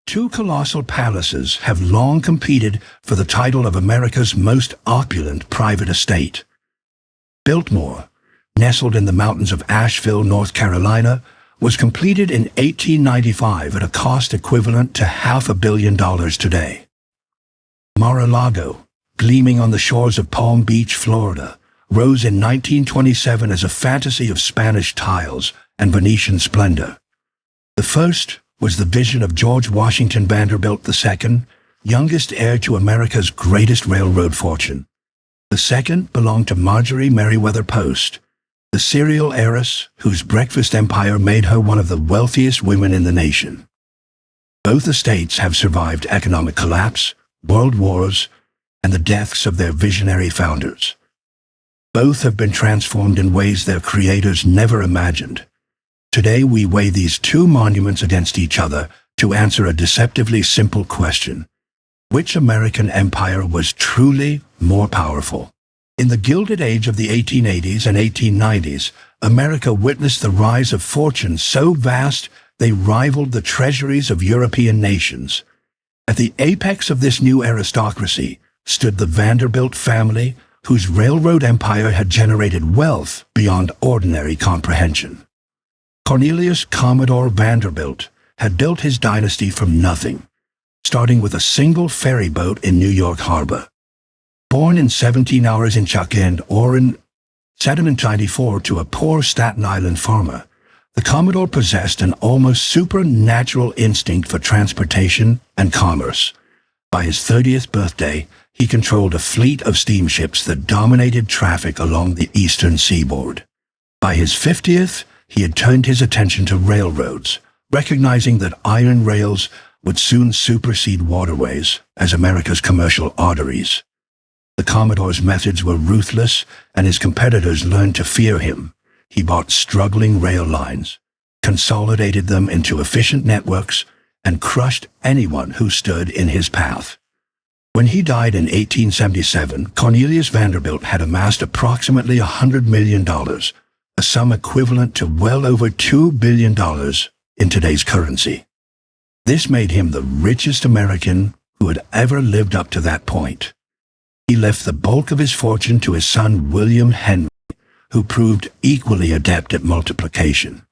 Two colossal palaces have long competed for the title of America's most opulent private estate. Biltmore, nestled in the mountains of Asheville, North Carolina, was completed in 1895 at a cost equivalent to $500 million today. Mar-a-Lago, gleaming on the shores of Palm Beach, Florida, rose in 1927 as a fantasy of Spanish tiles and Venetian splendor. The first was the vision of George Washington Vanderbilt II, youngest heir to America's greatest railroad fortune. The second belonged to Marjorie Merriweather Post, the serial heiress whose breakfast empire made her one of the wealthiest women in the nation. Both estates have survived economic collapse, world wars, and the deaths of their visionary founders. Both have been transformed in ways their creators never imagined. Today we weigh these two monuments against each other to answer a deceptively simple question. Which American empire was truly more powerful? In the Gilded Age of the 1880s and 1890s, America witnessed the rise of fortunes so vast they rivaled the treasuries of European nations. At the apex of this new aristocracy stood the Vanderbilt family, whose railroad empire had generated wealth beyond ordinary comprehension. Cornelius Commodore Vanderbilt had built his dynasty from nothing, starting with a single ferry boat in New York Harbor. Born in 17 hours in Chuckend, Oregon, 1794 to a poor Staten Island farmer, the Commodore possessed an almost supernatural instinct for transportation and commerce. By his 30th birthday, he controlled a fleet of steamships that dominated traffic along the eastern seaboard. By his 50th, he had turned his attention to railroads, recognizing that iron rails would soon supersede waterways as America's commercial arteries. The Commodore's methods were ruthless, and his competitors learned to fear him. He bought struggling rail lines, consolidated them into efficient networks, and crushed anyone who stood in his path. When he died in 1877, Cornelius Vanderbilt had amassed approximately $100 million, a sum equivalent to well over $2 billion in today's currency. This made him the richest American who had ever lived up to that point. He left the bulk of his fortune to his son William Henry, who proved equally adept at multiplication.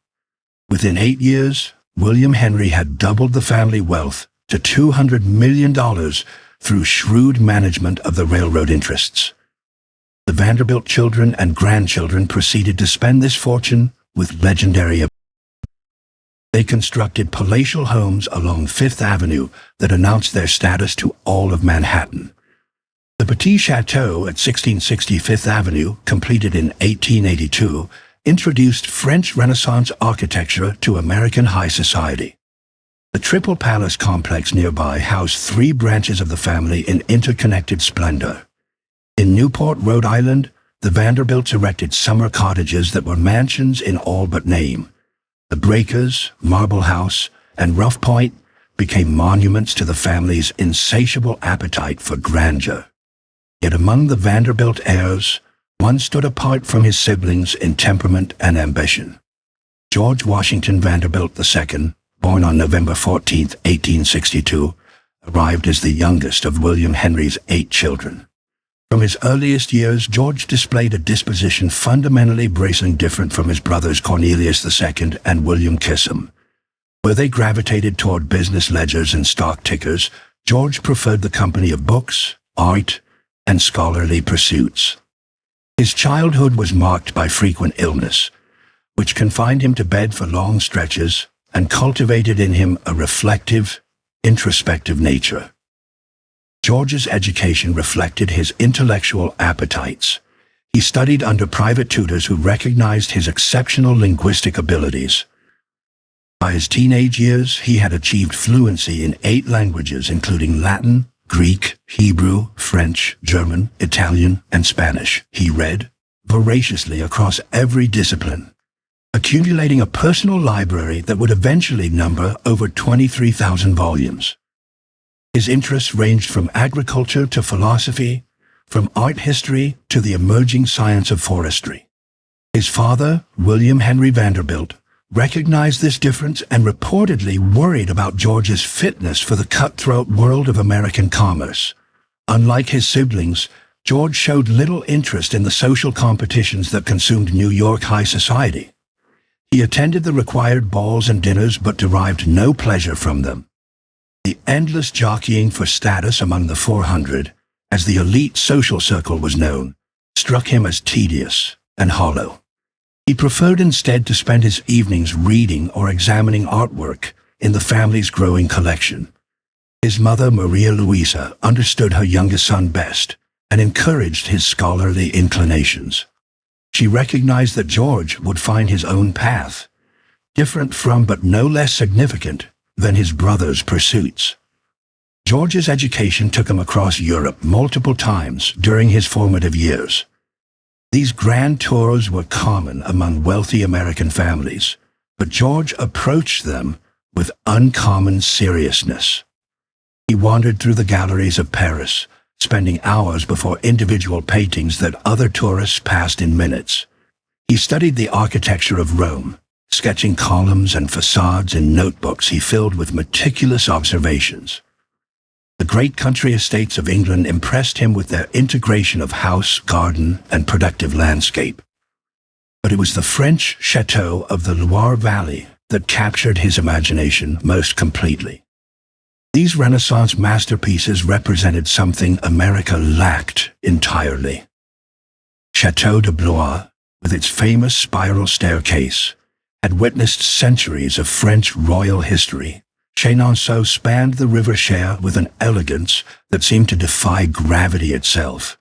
Within 8 years, William Henry had doubled the family wealth to $200 million through shrewd management of the railroad interests. The Vanderbilt children and grandchildren proceeded to spend this fortune with legendary. They constructed palatial homes along Fifth Avenue that announced their status to all of Manhattan. The Petit Chateau at 1660 Fifth Avenue, completed in 1882, introduced French Renaissance architecture to American high society. The Triple Palace complex nearby housed 3 branches of the family in interconnected splendor. In Newport, Rhode Island, the Vanderbilts erected summer cottages that were mansions in all but name. The Breakers, Marble House, and Rough Point became monuments to the family's insatiable appetite for grandeur. Yet among the Vanderbilt heirs, one stood apart from his siblings in temperament and ambition. George Washington Vanderbilt II, born on November 14, 1862, arrived as the youngest of William Henry's 8 children. From his earliest years, George displayed a disposition fundamentally bracing different from his brothers Cornelius II and William Kissam. Where they gravitated toward business ledgers and stock tickers, George preferred the company of books, art, and scholarly pursuits. His childhood was marked by frequent illness, which confined him to bed for long stretches and cultivated in him a reflective, introspective nature. George's education reflected his intellectual appetites. He studied under private tutors who recognized his exceptional linguistic abilities. By his teenage years, he had achieved fluency in 8 languages, including Latin, Greek, Hebrew, French, German, Italian, and Spanish. He read voraciously across every discipline, accumulating a personal library that would eventually number over 23,000 volumes. His interests ranged from agriculture to philosophy, from art history to the emerging science of forestry. His father, William Henry Vanderbilt, recognized this difference and reportedly worried about George's fitness for the cutthroat world of American commerce. Unlike his siblings, George showed little interest in the social competitions that consumed New York high society. He attended the required balls and dinners but derived no pleasure from them. The endless jockeying for status among the 400, as the elite social circle was known, struck him as tedious and hollow. He preferred instead to spend his evenings reading or examining artwork in the family's growing collection. His mother, Maria Louisa, understood her youngest son best and encouraged his scholarly inclinations. She recognized that George would find his own path, different from but no less significant than his brother's pursuits. George's education took him across Europe multiple times during his formative years. These grand tours were common among wealthy American families, but George approached them with uncommon seriousness. He wandered through the galleries of Paris, spending hours before individual paintings that other tourists passed in minutes. He studied the architecture of Rome, sketching columns and facades in notebooks he filled with meticulous observations. The great country estates of England impressed him with their integration of house, garden, and productive landscape. But it was the French chateau of the Loire Valley that captured his imagination most completely. These Renaissance masterpieces represented something America lacked entirely. Chateau de Blois, with its famous spiral staircase, had witnessed centuries of French royal history. Chenonceau spanned the river Cher with an elegance that seemed to defy gravity itself.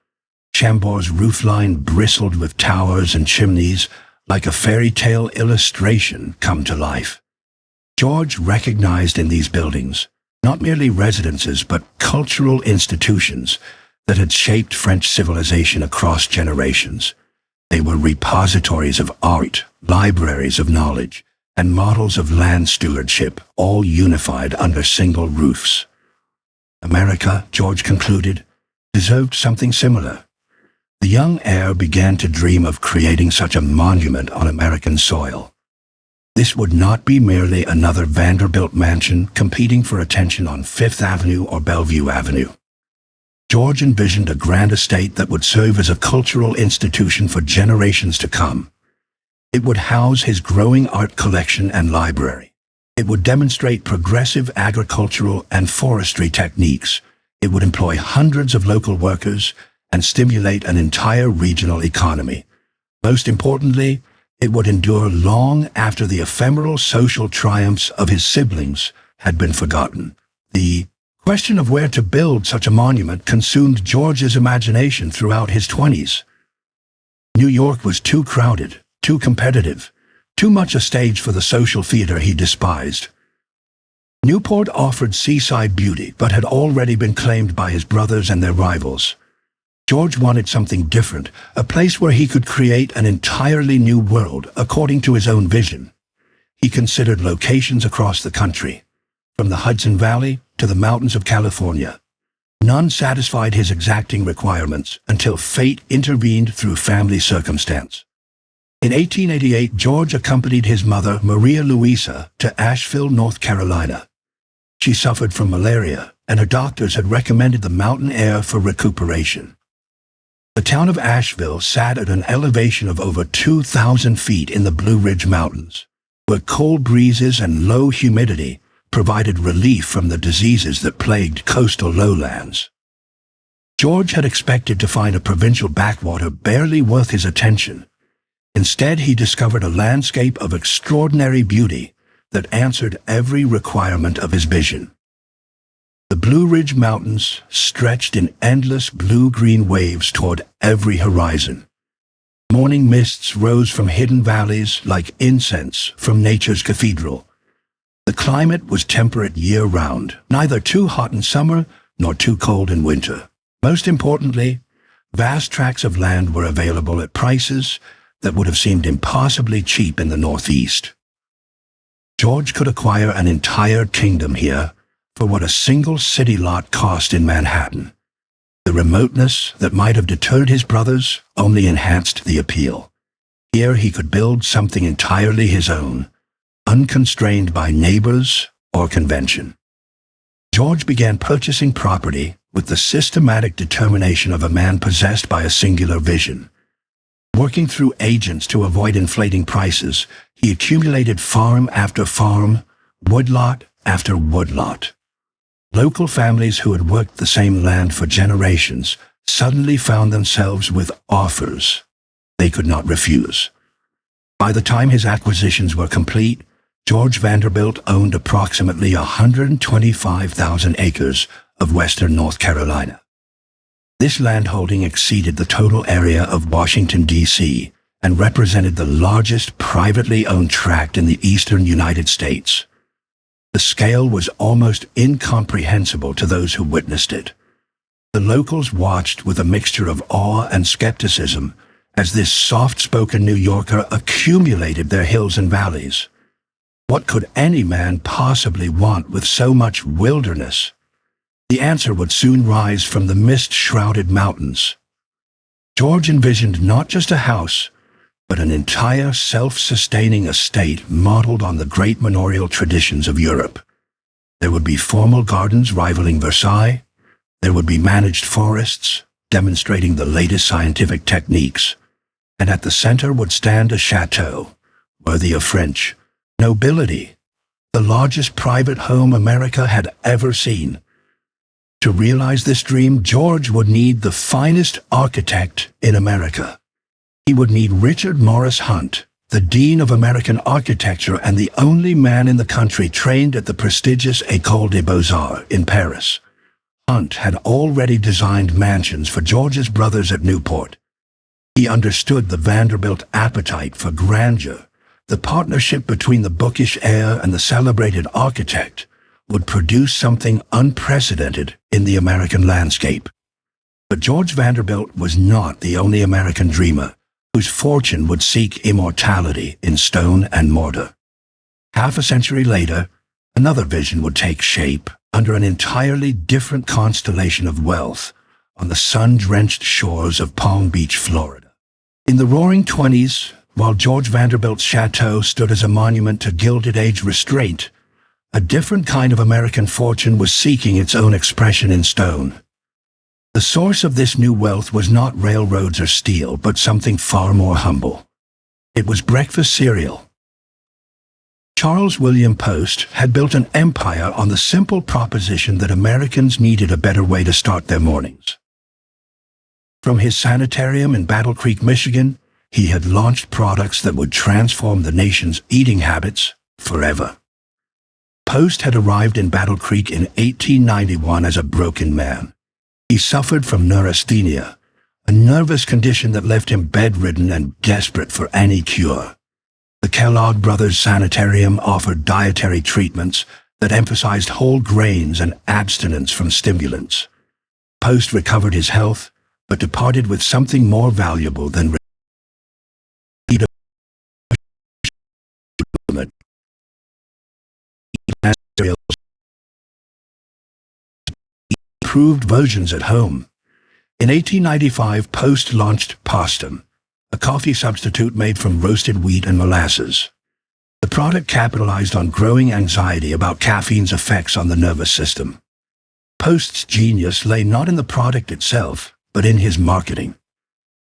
Chambord's roofline bristled with towers and chimneys like a fairy tale illustration come to life. George recognized in these buildings not merely residences but cultural institutions that had shaped French civilization across generations. They were repositories of art, libraries of knowledge, and models of land stewardship, all unified under single roofs. America, George concluded, deserved something similar. The young heir began to dream of creating such a monument on American soil. This would not be merely another Vanderbilt mansion competing for attention on Fifth Avenue or Bellevue Avenue. George envisioned a grand estate that would serve as a cultural institution for generations to come. It would house his growing art collection and library. It would demonstrate progressive agricultural and forestry techniques. It would employ hundreds of local workers and stimulate an entire regional economy. Most importantly, it would endure long after the ephemeral social triumphs of his siblings had been forgotten. The question of where to build such a monument consumed George's imagination throughout his 20s. New York was too crowded, too competitive, too much a stage for the social theater he despised. Newport offered seaside beauty, but had already been claimed by his brothers and their rivals. George wanted something different, a place where he could create an entirely new world according to his own vision. He considered locations across the country, from the Hudson Valley to the mountains of California. None satisfied his exacting requirements until fate intervened through family circumstance. In 1888, George accompanied his mother, Maria Louisa, to Asheville, North Carolina. She suffered from malaria, and her doctors had recommended the mountain air for recuperation. The town of Asheville sat at an elevation of over 2,000 feet in the Blue Ridge Mountains, where cold breezes and low humidity provided relief from the diseases that plagued coastal lowlands. George had expected to find a provincial backwater barely worth his attention. Instead, he discovered a landscape of extraordinary beauty that answered every requirement of his vision. The Blue Ridge Mountains stretched in endless blue-green waves toward every horizon. Morning mists rose from hidden valleys like incense from nature's cathedral. The climate was temperate year-round, neither too hot in summer nor too cold in winter. Most importantly, vast tracts of land were available at prices that would have seemed impossibly cheap in the Northeast. George could acquire an entire kingdom here for what a single city lot cost in Manhattan. The remoteness that might have deterred his brothers only enhanced the appeal. Here he could build something entirely his own, unconstrained by neighbors or convention. George began purchasing property with the systematic determination of a man possessed by a singular vision. Working through agents to avoid inflating prices, he accumulated farm after farm, woodlot after woodlot. Local families who had worked the same land for generations suddenly found themselves with offers they could not refuse. By the time his acquisitions were complete, George Vanderbilt owned approximately 125,000 acres of western North Carolina. This landholding exceeded the total area of Washington, D.C., and represented the largest privately owned tract in the eastern United States. The scale was almost incomprehensible to those who witnessed it. The locals watched with a mixture of awe and skepticism as this soft-spoken New Yorker accumulated their hills and valleys. What could any man possibly want with so much wilderness? The answer would soon rise from the mist-shrouded mountains. George envisioned not just a house, but an entire self-sustaining estate modeled on the great manorial traditions of Europe. There would be formal gardens rivaling Versailles. There would be managed forests, demonstrating the latest scientific techniques. And at the center would stand a chateau, worthy of French nobility, the largest private home America had ever seen. To realize this dream, George would need the finest architect in America. He would need Richard Morris Hunt, the Dean of American Architecture and the only man in the country trained at the prestigious École des Beaux-Arts in Paris. Hunt had already designed mansions for George's brothers at Newport. He understood the Vanderbilt appetite for grandeur. The partnership between the bookish heir and the celebrated architect would produce something unprecedented in the American landscape. But George Vanderbilt was not the only American dreamer whose fortune would seek immortality in stone and mortar. Half a century later, another vision would take shape under an entirely different constellation of wealth on the sun-drenched shores of Palm Beach, Florida. In the Roaring '20s, while George Vanderbilt's chateau stood as a monument to Gilded Age restraint, a different kind of American fortune was seeking its own expression in stone. The source of this new wealth was not railroads or steel, but something far more humble. It was breakfast cereal. Charles William Post had built an empire on the simple proposition that Americans needed a better way to start their mornings. From his sanitarium in Battle Creek, Michigan, he had launched products that would transform the nation's eating habits forever. Post had arrived in Battle Creek in 1891 as a broken man. He suffered from neurasthenia, a nervous condition that left him bedridden and desperate for any cure. The Kellogg Brothers Sanitarium offered dietary treatments that emphasized whole grains and abstinence from stimulants. Post recovered his health, but departed with something more valuable than improved versions at home. In 1895, Post launched Postum, a coffee substitute made from roasted wheat and molasses. The product capitalized on growing anxiety about caffeine's effects on the nervous system. Post's genius lay not in the product itself, but in his marketing.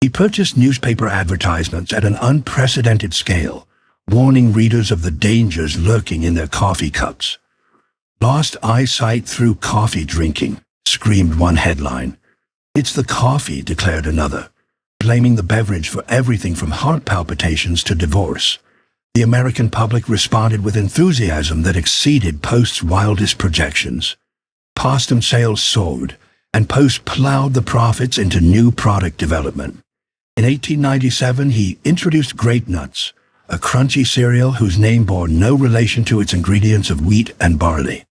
He purchased newspaper advertisements at an unprecedented scale, warning readers of the dangers lurking in their coffee cups. "Lost eyesight through coffee drinking," screamed one headline. "It's the coffee," declared another, blaming the beverage for everything from heart palpitations to divorce. The American public responded with enthusiasm that exceeded Post's wildest projections. Postum sales soared, and Post plowed the profits into new product development. In 1897, he introduced Grape Nuts, a crunchy cereal whose name bore no relation to its ingredients of wheat and barley.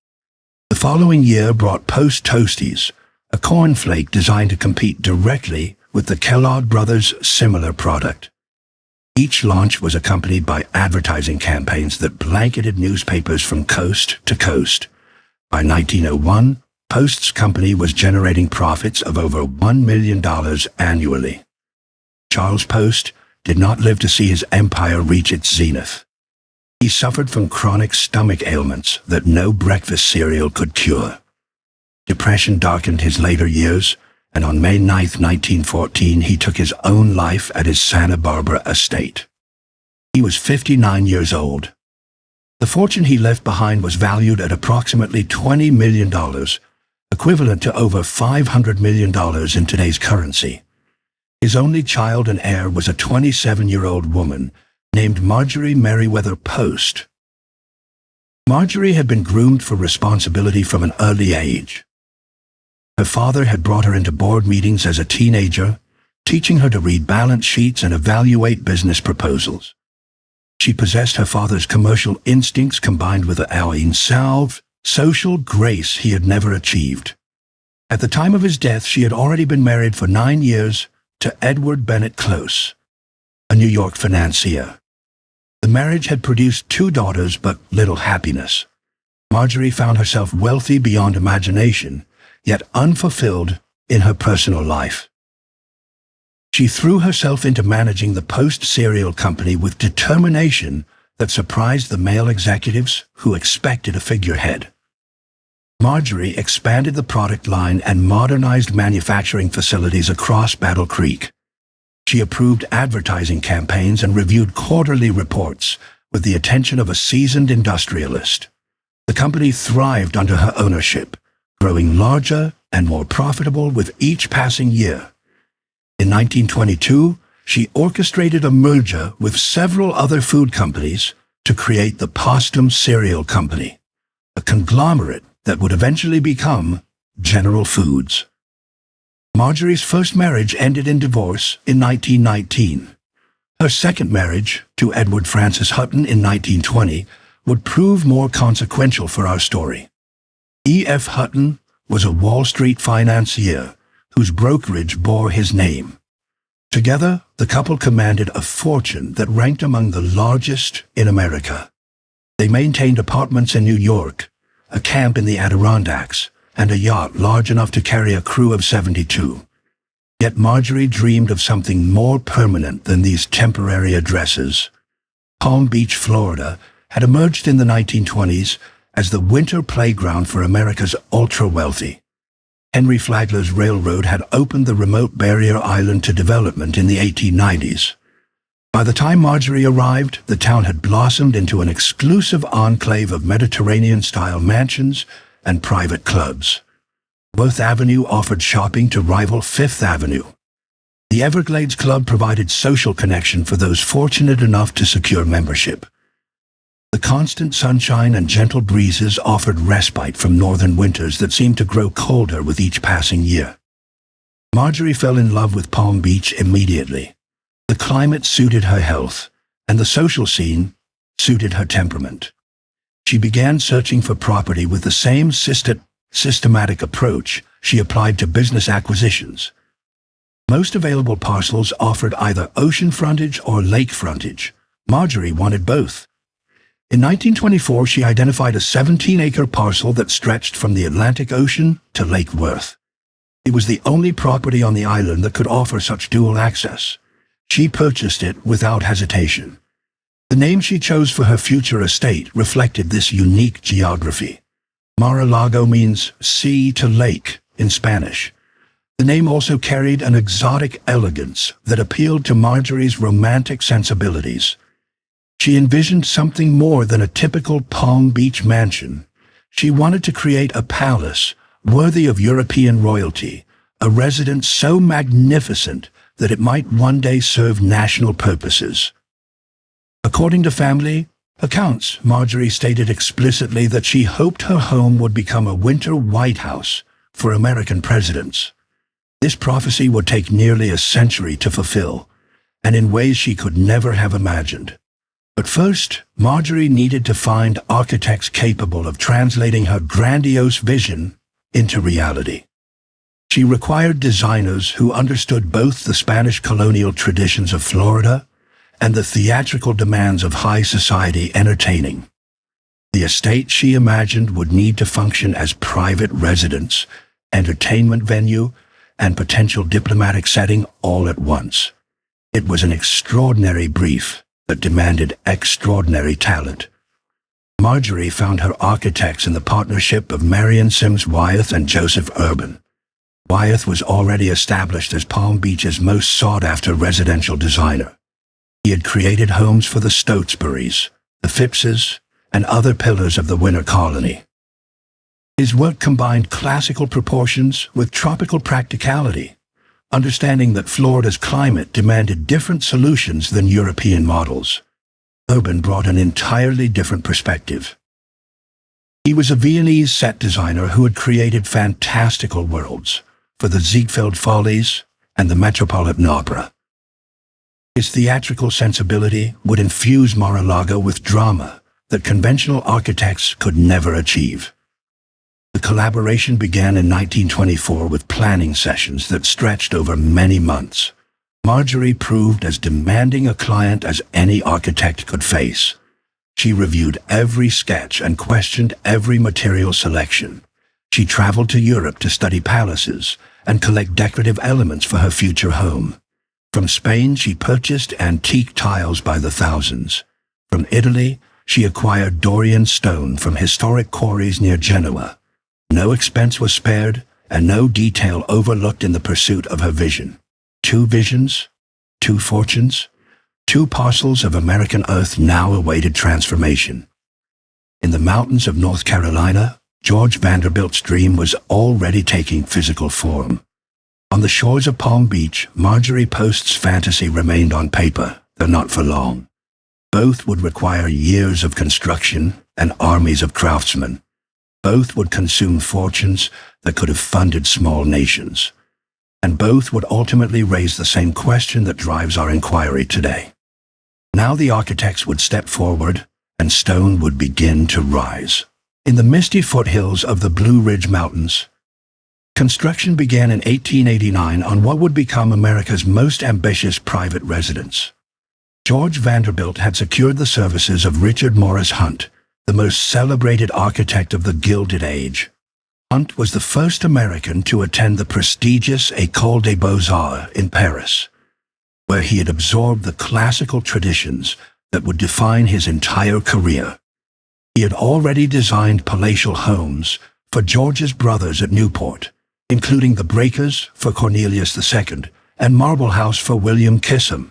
The following year brought Post Toasties, a cornflake designed to compete directly with the Kellogg Brothers' similar product. Each launch was accompanied by advertising campaigns that blanketed newspapers from coast to coast. By 1901, Post's company was generating profits of over $1 million annually. Charles Post did not live to see his empire reach its zenith. He suffered from chronic stomach ailments that no breakfast cereal could cure. Depression darkened his later years, and on May 9, 1914, he took his own life at his Santa Barbara estate. He was 59 years old. The fortune he left behind was valued at approximately $20 million, equivalent to over $500 million in today's currency. His only child and heir was a 27-year-old woman named Marjorie Merriweather Post. Marjorie had been groomed for responsibility from an early age. Her father had brought her into board meetings as a teenager, teaching her to read balance sheets and evaluate business proposals. She possessed her father's commercial instincts combined with a social grace he had never achieved. At the time of his death, she had already been married for 9 years to Edward Bennett Close, a New York financier. The marriage had produced 2 daughters, but little happiness. Marjorie found herself wealthy beyond imagination, yet unfulfilled in her personal life. She threw herself into managing the Post cereal company with determination that surprised the male executives who expected a figurehead. Marjorie expanded the product line and modernized manufacturing facilities across Battle Creek. She approved advertising campaigns and reviewed quarterly reports with the attention of a seasoned industrialist. The company thrived under her ownership, growing larger and more profitable with each passing year. In 1922, she orchestrated a merger with several other food companies to create the Postum Cereal Company, a conglomerate that would eventually become General Foods. Marjorie's first marriage ended in divorce in 1919. Her second marriage, to Edward Francis Hutton in 1920, would prove more consequential for our story. E.F. Hutton was a Wall Street financier whose brokerage bore his name. Together, the couple commanded a fortune that ranked among the largest in America. They maintained apartments in New York, a camp in the Adirondacks, and a yacht large enough to carry a crew of 72. Yet Marjorie dreamed of something more permanent than these temporary addresses. Palm Beach, Florida, had emerged in the 1920s as the winter playground for America's ultra-wealthy. Henry Flagler's railroad had opened the remote barrier island to development in the 1890s. By the time Marjorie arrived, the town had blossomed into an exclusive enclave of Mediterranean-style mansions and private clubs. Worth Avenue offered shopping to rival Fifth Avenue. The Everglades Club provided social connection for those fortunate enough to secure membership. The constant sunshine and gentle breezes offered respite from northern winters that seemed to grow colder with each passing year. Marjorie fell in love with Palm Beach immediately. The climate suited her health, and the social scene suited her temperament. She began searching for property with the same systematic approach she applied to business acquisitions. Most available parcels offered either ocean frontage or lake frontage. Marjorie wanted both. In 1924, she identified a 17-acre parcel that stretched from the Atlantic Ocean to Lake Worth. It was the only property on the island that could offer such dual access. She purchased it without hesitation. The name she chose for her future estate reflected this unique geography. Mar-a-Lago means sea to lake in Spanish. The name also carried an exotic elegance that appealed to Marjorie's romantic sensibilities. She envisioned something more than a typical Palm Beach mansion. She wanted to create a palace worthy of European royalty, a residence so magnificent that it might one day serve national purposes. According to family accounts, Marjorie stated explicitly that she hoped her home would become a winter White House for American presidents. This prophecy would take nearly a century to fulfill, and in ways she could never have imagined. But first, Marjorie needed to find architects capable of translating her grandiose vision into reality. She required designers who understood both the Spanish colonial traditions of Florida and the theatrical demands of high society entertaining. The estate she imagined would need to function as private residence, entertainment venue, and potential diplomatic setting all at once. It was an extraordinary brief that demanded extraordinary talent, Marjorie found her architects in the partnership of Marion Sims Wyeth and Joseph Urban. Wyeth was already established as Palm Beach's most sought-after residential designer. He had created homes for the Stotesburys, the Phippses, and other pillars of the winter colony. His work combined classical proportions with tropical practicality, understanding that Florida's climate demanded different solutions than European models. Urban brought an entirely different perspective. He was a Viennese set designer who had created fantastical worlds for the Ziegfeld Follies and the Metropolitan Opera. His theatrical sensibility would infuse Mar-a-Lago with drama that conventional architects could never achieve. The collaboration began in 1924 with planning sessions that stretched over many months. Marjorie proved as demanding a client as any architect could face. She reviewed every sketch and questioned every material selection. She traveled to Europe to study palaces and collect decorative elements for her future home. From Spain, she purchased antique tiles by the thousands. From Italy, she acquired Dorian stone from historic quarries near Genoa. No expense was spared, and no detail overlooked in the pursuit of her vision. 2 visions, 2 fortunes, 2 parcels of American earth now awaited transformation. In the mountains of North Carolina, George Vanderbilt's dream was already taking physical form. On the shores of Palm Beach, Marjorie Post's fantasy remained on paper, though not for long. Both would require years of construction and armies of craftsmen. Both would consume fortunes that could have funded small nations. And both would ultimately raise the same question that drives our inquiry today. Now the architects would step forward, and stone would begin to rise. In the misty foothills of the Blue Ridge Mountains, construction began in 1889 on what would become America's most ambitious private residence. George Vanderbilt had secured the services of Richard Morris Hunt, the most celebrated architect of the Gilded Age. Hunt was the first American to attend the prestigious École des Beaux-Arts in Paris, where he had absorbed the classical traditions that would define his entire career. He had already designed palatial homes for George's brothers at Newport, including the Breakers for Cornelius II and Marble House for William Kissam.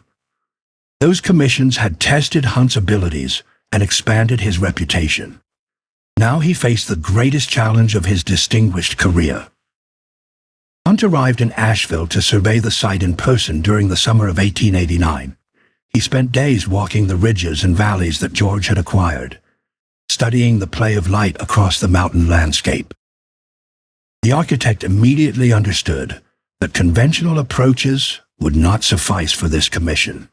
Those commissions had tested Hunt's abilities and expanded his reputation. Now he faced the greatest challenge of his distinguished career. Hunt arrived in Asheville to survey the site in person during the summer of 1889. He spent days walking the ridges and valleys that George had acquired, studying the play of light across the mountain landscape. The architect immediately understood that conventional approaches would not suffice for this commission.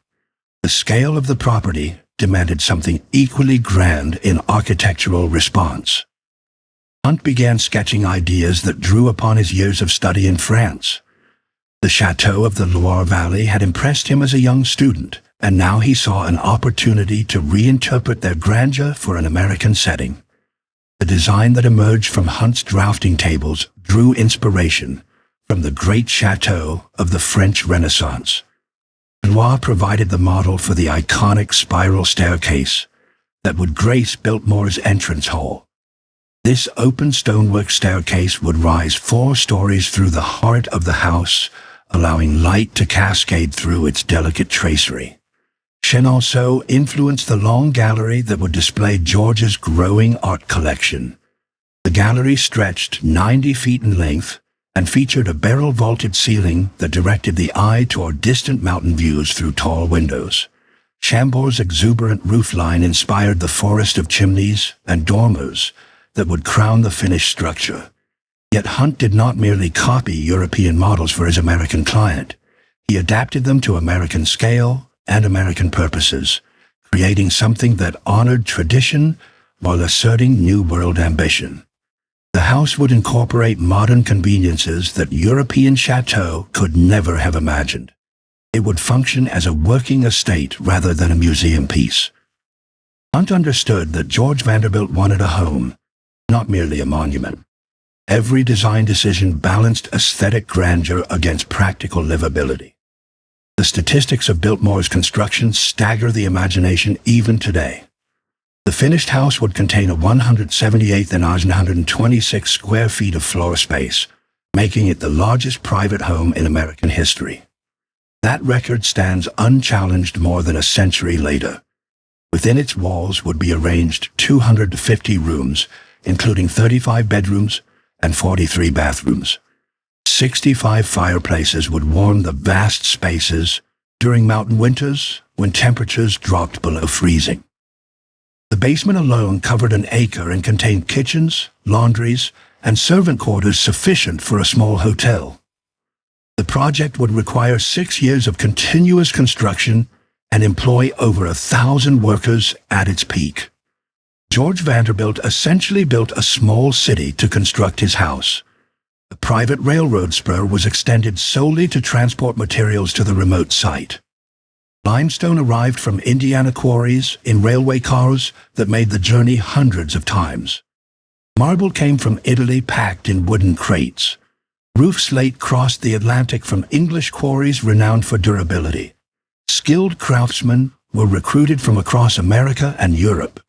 The scale of the property demanded something equally grand in architectural response. Hunt began sketching ideas that drew upon his years of study in France. The chateau of the Loire Valley had impressed him as a young student, and now he saw an opportunity to reinterpret their grandeur for an American setting. The design that emerged from Hunt's drafting tables drew inspiration from the great chateau of the French Renaissance. Loire provided the model for the iconic spiral staircase that would grace Biltmore's entrance hall. This open stonework staircase would rise 4 stories through the heart of the house, allowing light to cascade through its delicate tracery. Chenonceau influenced the long gallery that would display George's growing art collection. The gallery stretched 90 feet in length and featured a barrel-vaulted ceiling that directed the eye toward distant mountain views through tall windows. Chambord's exuberant roofline inspired the forest of chimneys and dormers that would crown the finished structure. Yet Hunt did not merely copy European models for his American client. He adapted them to American scale and American purposes, creating something that honored tradition while asserting New World ambition. The house would incorporate modern conveniences that European chateaux could never have imagined. It would function as a working estate rather than a museum piece. Hunt understood that George Vanderbilt wanted a home, not merely a monument. Every design decision balanced aesthetic grandeur against practical livability. The statistics of Biltmore's construction stagger the imagination even today. The finished house would contain a 178,926 square feet of floor space, making it the largest private home in American history. That record stands unchallenged more than a century later. Within its walls would be arranged 250 rooms, including 35 bedrooms and 43 bathrooms. 65 fireplaces would warm the vast spaces during mountain winters when temperatures dropped below freezing. The basement alone covered an acre and contained kitchens, laundries, and servant quarters sufficient for a small hotel. The project would require 6 years of continuous construction and employ over 1,000 workers at its peak. George Vanderbilt essentially built a small city to construct his house. The private railroad spur was extended solely to transport materials to the remote site. Limestone arrived from Indiana quarries in railway cars that made the journey hundreds of times. Marble came from Italy packed in wooden crates. Roof slate crossed the Atlantic from English quarries renowned for durability. Skilled craftsmen were recruited from across America and Europe,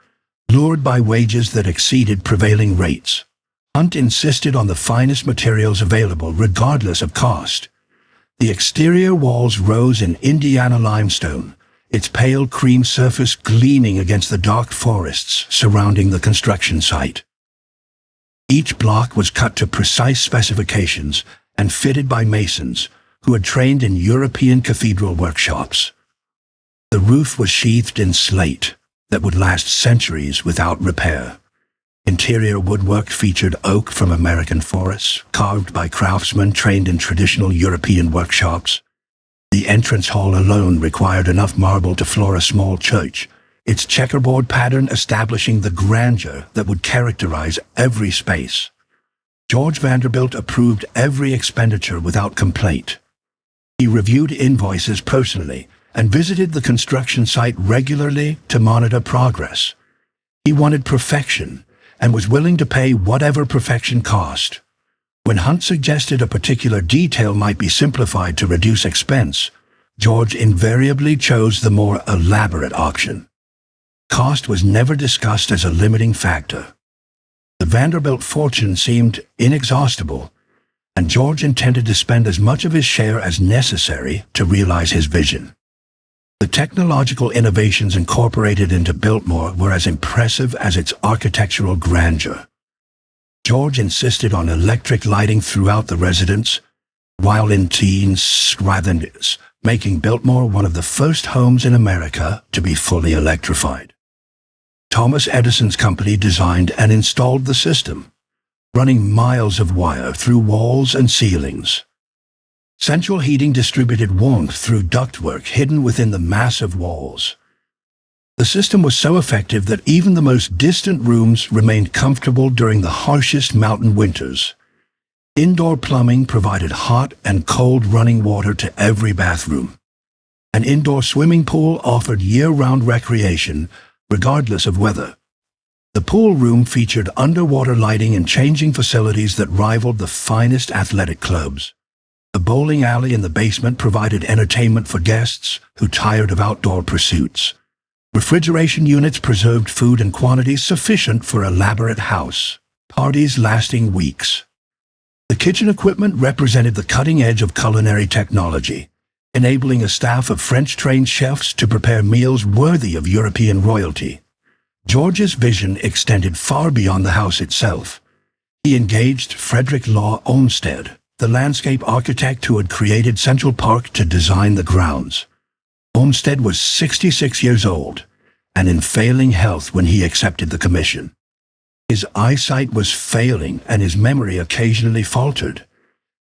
lured by wages that exceeded prevailing rates. Hunt insisted on the finest materials available regardless of cost. The exterior walls rose in Indiana limestone, its pale cream surface gleaming against the dark forests surrounding the construction site. Each block was cut to precise specifications and fitted by masons who had trained in European cathedral workshops. The roof was sheathed in slate that would last centuries without repair. Interior woodwork featured oak from American forests, carved by craftsmen trained in traditional European workshops. The entrance hall alone required enough marble to floor a small church, its checkerboard pattern establishing the grandeur that would characterize every space. George Vanderbilt approved every expenditure without complaint. He reviewed invoices personally and visited the construction site regularly to monitor progress. He wanted perfection and was willing to pay whatever perfection cost. When Hunt suggested a particular detail might be simplified to reduce expense, George invariably chose the more elaborate option. Cost was never discussed as a limiting factor. The Vanderbilt fortune seemed inexhaustible, and George intended to spend as much of his share as necessary to realize his vision. The technological innovations incorporated into Biltmore were as impressive as its architectural grandeur. George insisted on electric lighting throughout the residence, while in teens, making Biltmore one of the first homes in America to be fully electrified. Thomas Edison's company designed and installed the system, running miles of wire through walls and ceilings. Central heating distributed warmth through ductwork hidden within the massive walls. The system was so effective that even the most distant rooms remained comfortable during the harshest mountain winters. Indoor plumbing provided hot and cold running water to every bathroom. An indoor swimming pool offered year-round recreation, regardless of weather. The pool room featured underwater lighting and changing facilities that rivaled the finest athletic clubs. The bowling alley in the basement provided entertainment for guests who tired of outdoor pursuits. Refrigeration units preserved food in quantities sufficient for elaborate house parties lasting weeks. The kitchen equipment represented the cutting edge of culinary technology, enabling a staff of French-trained chefs to prepare meals worthy of European royalty. George's vision extended far beyond the house itself. He engaged Frederick Law Olmsted, the landscape architect who had created Central Park, to design the grounds. Olmsted was 66 years old and in failing health when he accepted the commission. His eyesight was failing and his memory occasionally faltered.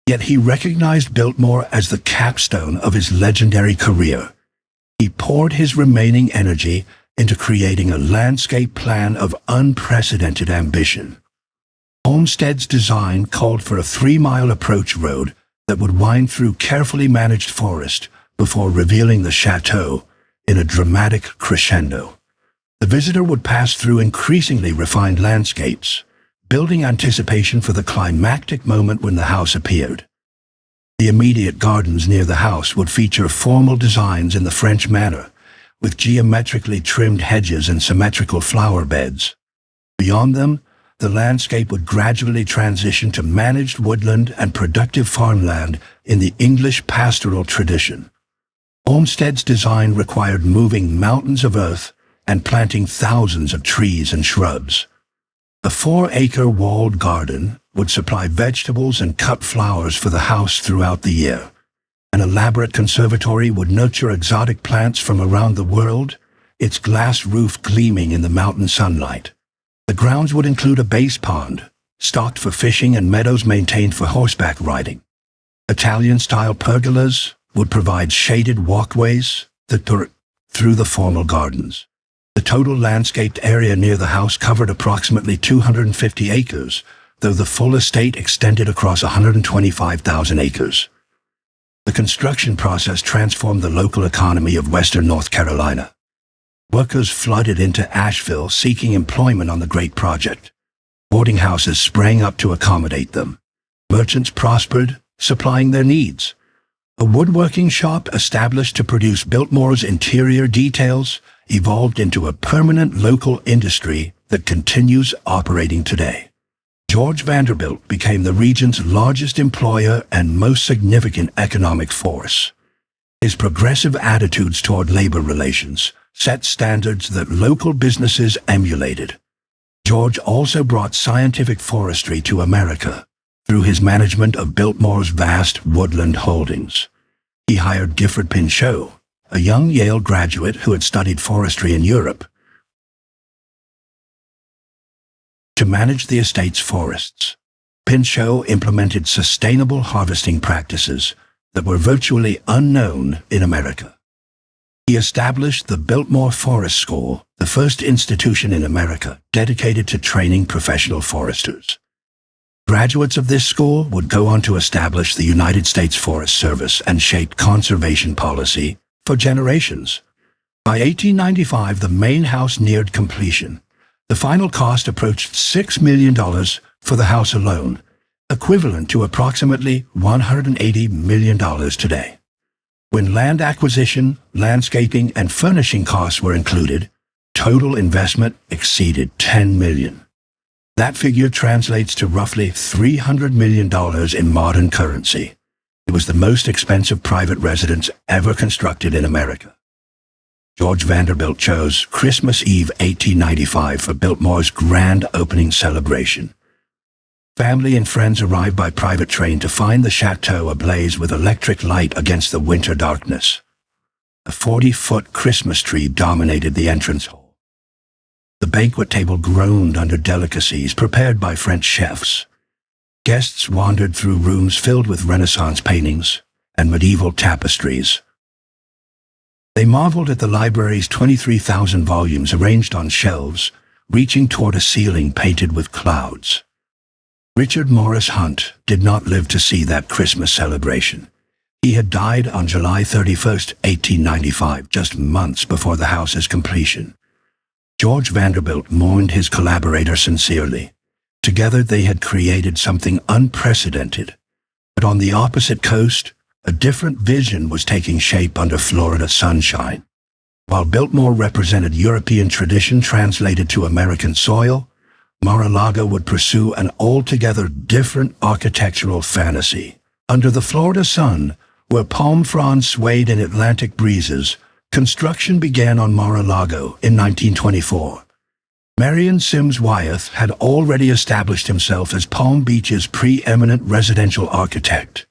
Yet he recognized Biltmore as the capstone of his legendary career. He poured his remaining energy into creating a landscape plan of unprecedented ambition. Olmsted's design called for a 3-mile approach road that would wind through carefully managed forest before revealing the chateau in a dramatic crescendo. The visitor would pass through increasingly refined landscapes, building anticipation for the climactic moment when the house appeared. The immediate gardens near the house would feature formal designs in the French manner, with geometrically trimmed hedges and symmetrical flower beds. Beyond them, the landscape would gradually transition to managed woodland and productive farmland in the English pastoral tradition. Olmsted's design required moving mountains of earth and planting thousands of trees and shrubs. A 4-acre walled garden would supply vegetables and cut flowers for the house throughout the year. An elaborate conservatory would nurture exotic plants from around the world, its glass roof gleaming in the mountain sunlight. The grounds would include a base pond, stocked for fishing, and meadows maintained for horseback riding. Italian-style pergolas would provide shaded walkways through the formal gardens. The total landscaped area near the house covered approximately 250 acres, though the full estate extended across 125,000 acres. The construction process transformed the local economy of western North Carolina. Workers flooded into Asheville seeking employment on the great project. Boarding houses sprang up to accommodate them. Merchants prospered, supplying their needs. A woodworking shop established to produce Biltmore's interior details evolved into a permanent local industry that continues operating today. George Vanderbilt became the region's largest employer and most significant economic force. His progressive attitudes toward labor relations set standards that local businesses emulated. George also brought scientific forestry to America through his management of Biltmore's vast woodland holdings. He hired Gifford Pinchot, a young Yale graduate who had studied forestry in Europe, to manage the estate's forests. Pinchot implemented sustainable harvesting practices that were virtually unknown in America. He established the Biltmore Forest School, the first institution in America dedicated to training professional foresters. Graduates of this school would go on to establish the United States Forest Service and shape conservation policy for generations. By 1895, the main house neared completion. The final cost approached $6 million for the house alone, equivalent to approximately $180 million today. When land acquisition, landscaping, and furnishing costs were included, total investment exceeded $10 million. That figure translates to roughly $300 million in modern currency. It was the most expensive private residence ever constructed in America. George Vanderbilt chose Christmas Eve 1895 for Biltmore's grand opening celebration. Family and friends arrived by private train to find the chateau ablaze with electric light against the winter darkness. A 40-foot Christmas tree dominated the entrance hall. The banquet table groaned under delicacies prepared by French chefs. Guests wandered through rooms filled with Renaissance paintings and medieval tapestries. They marveled at the library's 23,000 volumes arranged on shelves, reaching toward a ceiling painted with clouds. Richard Morris Hunt did not live to see that Christmas celebration. He had died on July 31, 1895, just months before the house's completion. George Vanderbilt mourned his collaborator sincerely. Together they had created something unprecedented. But on the opposite coast, a different vision was taking shape under Florida sunshine. While Biltmore represented European tradition translated to American soil, Mar-a-Lago would pursue an altogether different architectural fantasy. Under the Florida sun, where palm fronds swayed in Atlantic breezes, construction began on Mar-a-Lago in 1924. Marion Sims Wyeth had already established himself as Palm Beach's preeminent residential architect.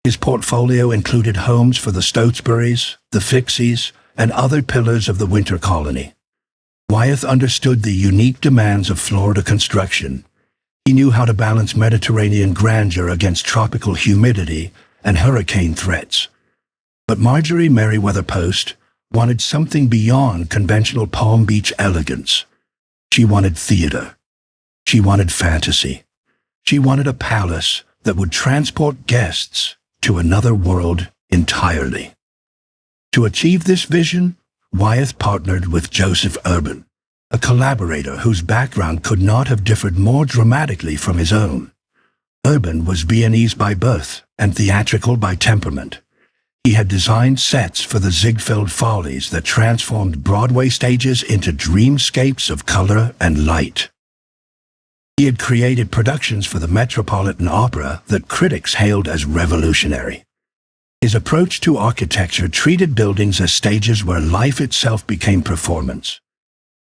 His portfolio included homes for the Stotesburys, the Fixies, and other pillars of the winter colony. Wyeth understood the unique demands of Florida construction. He knew how to balance Mediterranean grandeur against tropical humidity and hurricane threats. But Marjorie Merriweather Post wanted something beyond conventional Palm Beach elegance. She wanted theater. She wanted fantasy. She wanted a palace that would transport guests to another world entirely. To achieve this vision, Wyeth partnered with Joseph Urban, a collaborator whose background could not have differed more dramatically from his own. Urban was Viennese by birth and theatrical by temperament. He had designed sets for the Ziegfeld Follies that transformed Broadway stages into dreamscapes of color and light. He had created productions for the Metropolitan Opera that critics hailed as revolutionary. His approach to architecture treated buildings as stages where life itself became performance.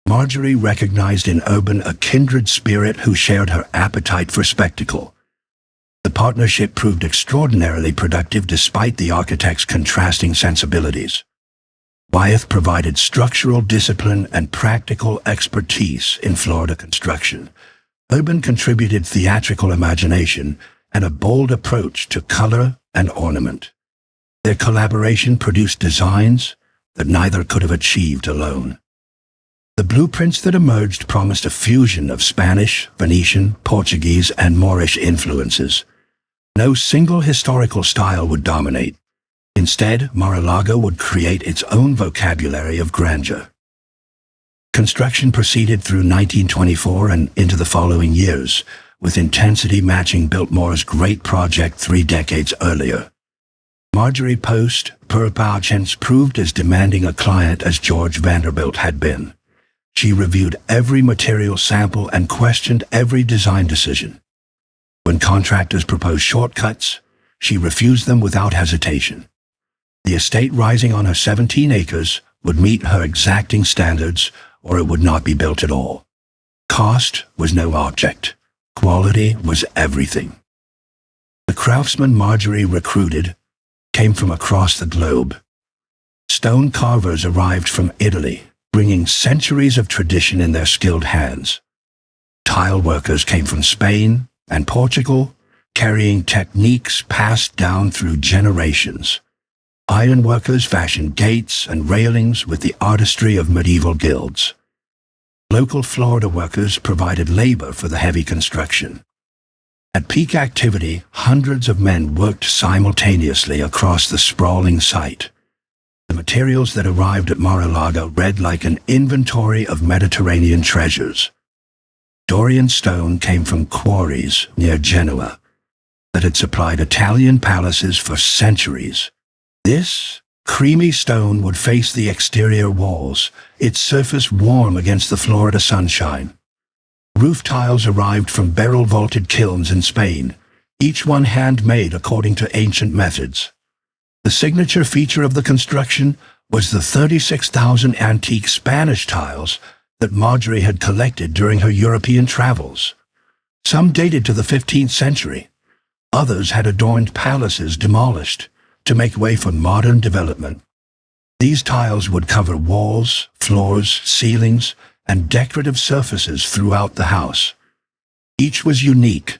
Marjorie recognized in Urban a kindred spirit who shared her appetite for spectacle. The partnership proved extraordinarily productive despite the architect's contrasting sensibilities. Wyeth provided structural discipline and practical expertise in Florida construction. Urban contributed theatrical imagination and a bold approach to color and ornament. Their collaboration produced designs that neither could have achieved alone. The blueprints that emerged promised a fusion of Spanish, Venetian, Portuguese, and Moorish influences. No single historical style would dominate. Instead, Mar-a-Lago would create its own vocabulary of grandeur. Construction proceeded through 1924 and into the following years, with intensity matching Biltmore's great project 3 decades earlier. Marjorie Post, per chance, proved as demanding a client as George Vanderbilt had been. She reviewed every material sample and questioned every design decision. When contractors proposed shortcuts, she refused them without hesitation. The estate rising on her 17 acres would meet her exacting standards, or it would not be built at all. Cost was no object. Quality was everything. The craftsmen Marjorie recruited came from across the globe. Stone carvers arrived from Italy, bringing centuries of tradition in their skilled hands. Tile workers came from Spain and Portugal, carrying techniques passed down through generations. Ironworkers fashioned gates and railings with the artistry of medieval guilds. Local Florida workers provided labor for the heavy construction. At peak activity, hundreds of men worked simultaneously across the sprawling site. The materials that arrived at Mar-a-Lago read like an inventory of Mediterranean treasures. Dorian stone came from quarries near Genoa that had supplied Italian palaces for centuries. This creamy stone would face the exterior walls, its surface warm against the Florida sunshine. Roof tiles arrived from barrel-vaulted kilns in Spain, each one handmade according to ancient methods. The signature feature of the construction was the 36,000 antique Spanish tiles that Marjorie had collected during her European travels. Some dated to the 15th century. Others had adorned palaces demolished to make way for modern development. These tiles would cover walls, floors, ceilings, and decorative surfaces throughout the house. Each was unique,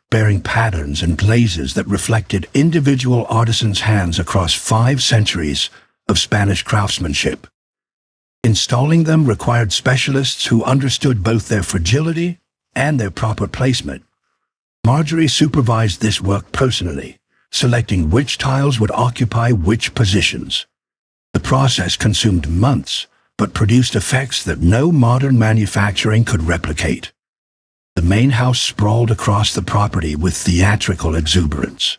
bearing patterns and glazes that reflected individual artisans' hands across 5 centuries of Spanish craftsmanship. Installing them required specialists who understood both their fragility and their proper placement. Marjorie supervised this work personally, selecting which tiles would occupy which positions. The process consumed months, but produced effects that no modern manufacturing could replicate. The main house sprawled across the property with theatrical exuberance.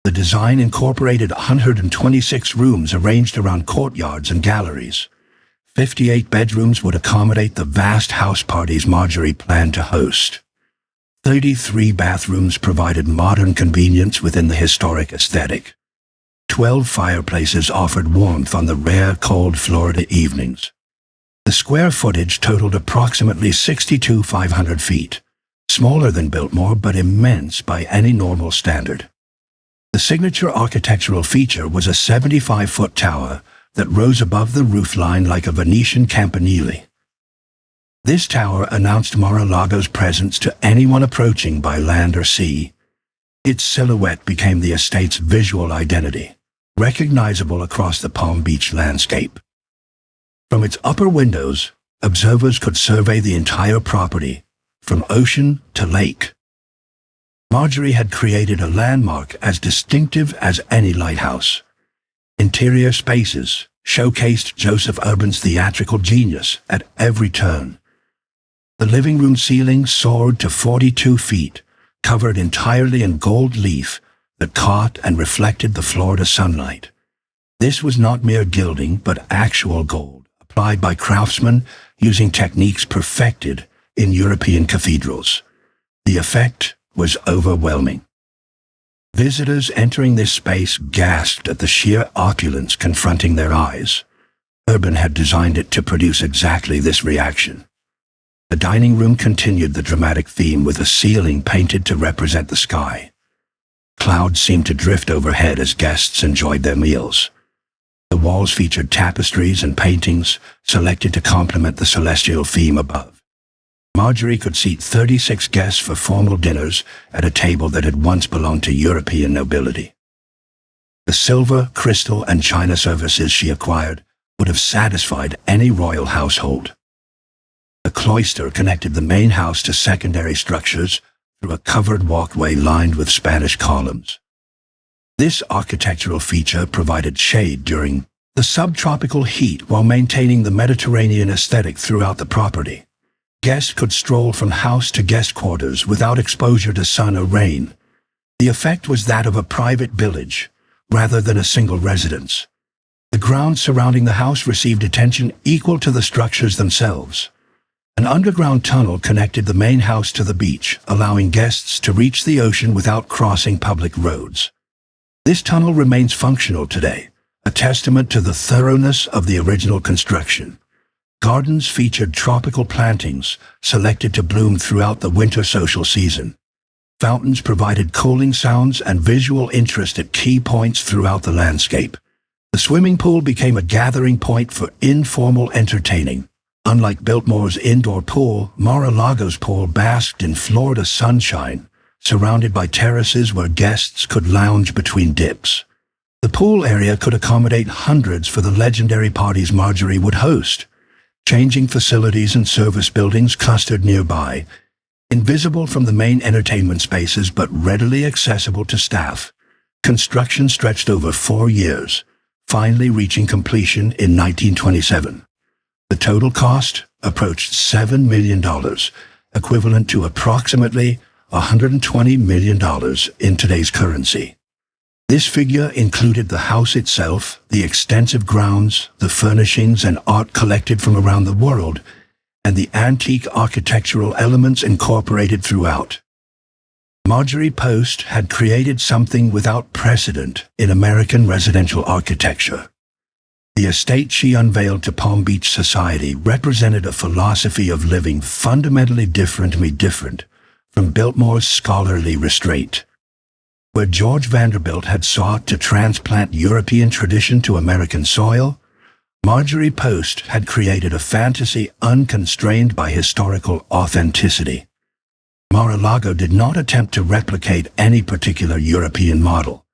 The design incorporated 126 rooms arranged around courtyards and galleries. 58 bedrooms would accommodate the vast house parties Marjorie planned to host. 33 bathrooms provided modern convenience within the historic aesthetic. 12 fireplaces offered warmth on the rare cold Florida evenings. The square footage totaled approximately 62,500 feet, smaller than Biltmore but immense by any normal standard. The signature architectural feature was a 75-foot tower that rose above the roofline like a Venetian campanile. This tower announced Mar-a-Lago's presence to anyone approaching by land or sea. Its silhouette became the estate's visual identity, recognizable across the Palm Beach landscape. From its upper windows, observers could survey the entire property, from ocean to lake. Marjorie had created a landmark as distinctive as any lighthouse. Interior spaces showcased Joseph Urban's theatrical genius at every turn. The living room ceiling soared to 42 feet, covered entirely in gold leaf that caught and reflected the Florida sunlight. This was not mere gilding, but actual gold, applied by craftsmen using techniques perfected in European cathedrals. The effect was overwhelming. Visitors entering this space gasped at the sheer opulence confronting their eyes. Urban had designed it to produce exactly this reaction. The dining room continued the dramatic theme with a ceiling painted to represent the sky. Clouds seemed to drift overhead as guests enjoyed their meals. The walls featured tapestries and paintings selected to complement the celestial theme above. Marjorie could seat 36 guests for formal dinners at a table that had once belonged to European nobility. The silver, crystal, and china services she acquired would have satisfied any royal household. The cloister connected the main house to secondary structures through a covered walkway lined with Spanish columns. This architectural feature provided shade during the subtropical heat while maintaining the Mediterranean aesthetic throughout the property. Guests could stroll from house to guest quarters without exposure to sun or rain. The effect was that of a private village, rather than a single residence. The grounds surrounding the house received attention equal to the structures themselves. An underground tunnel connected the main house to the beach, allowing guests to reach the ocean without crossing public roads. This tunnel remains functional today, a testament to the thoroughness of the original construction. Gardens featured tropical plantings selected to bloom throughout the winter social season. Fountains provided cooling sounds and visual interest at key points throughout the landscape. The swimming pool became a gathering point for informal entertaining. Unlike Biltmore's indoor pool, Mar-a-Lago's pool basked in Florida sunshine, surrounded by terraces where guests could lounge between dips. The pool area could accommodate hundreds for the legendary parties Marjorie would host. Changing facilities and service buildings clustered nearby, invisible from the main entertainment spaces but readily accessible to staff. Construction stretched over 4 years, finally reaching completion in 1927. The total cost approached $7 million, equivalent to approximately $120 million in today's currency. This figure included the house itself, the extensive grounds, the furnishings and art collected from around the world, and the antique architectural elements incorporated throughout. Marjorie Post had created something without precedent in American residential architecture. The estate she unveiled to Palm Beach society represented a philosophy of living fundamentally different from Biltmore's scholarly restraint. Where George Vanderbilt had sought to transplant European tradition to American soil, Marjorie Post had created a fantasy unconstrained by historical authenticity. Mar-a-Lago did not attempt to replicate any particular European model.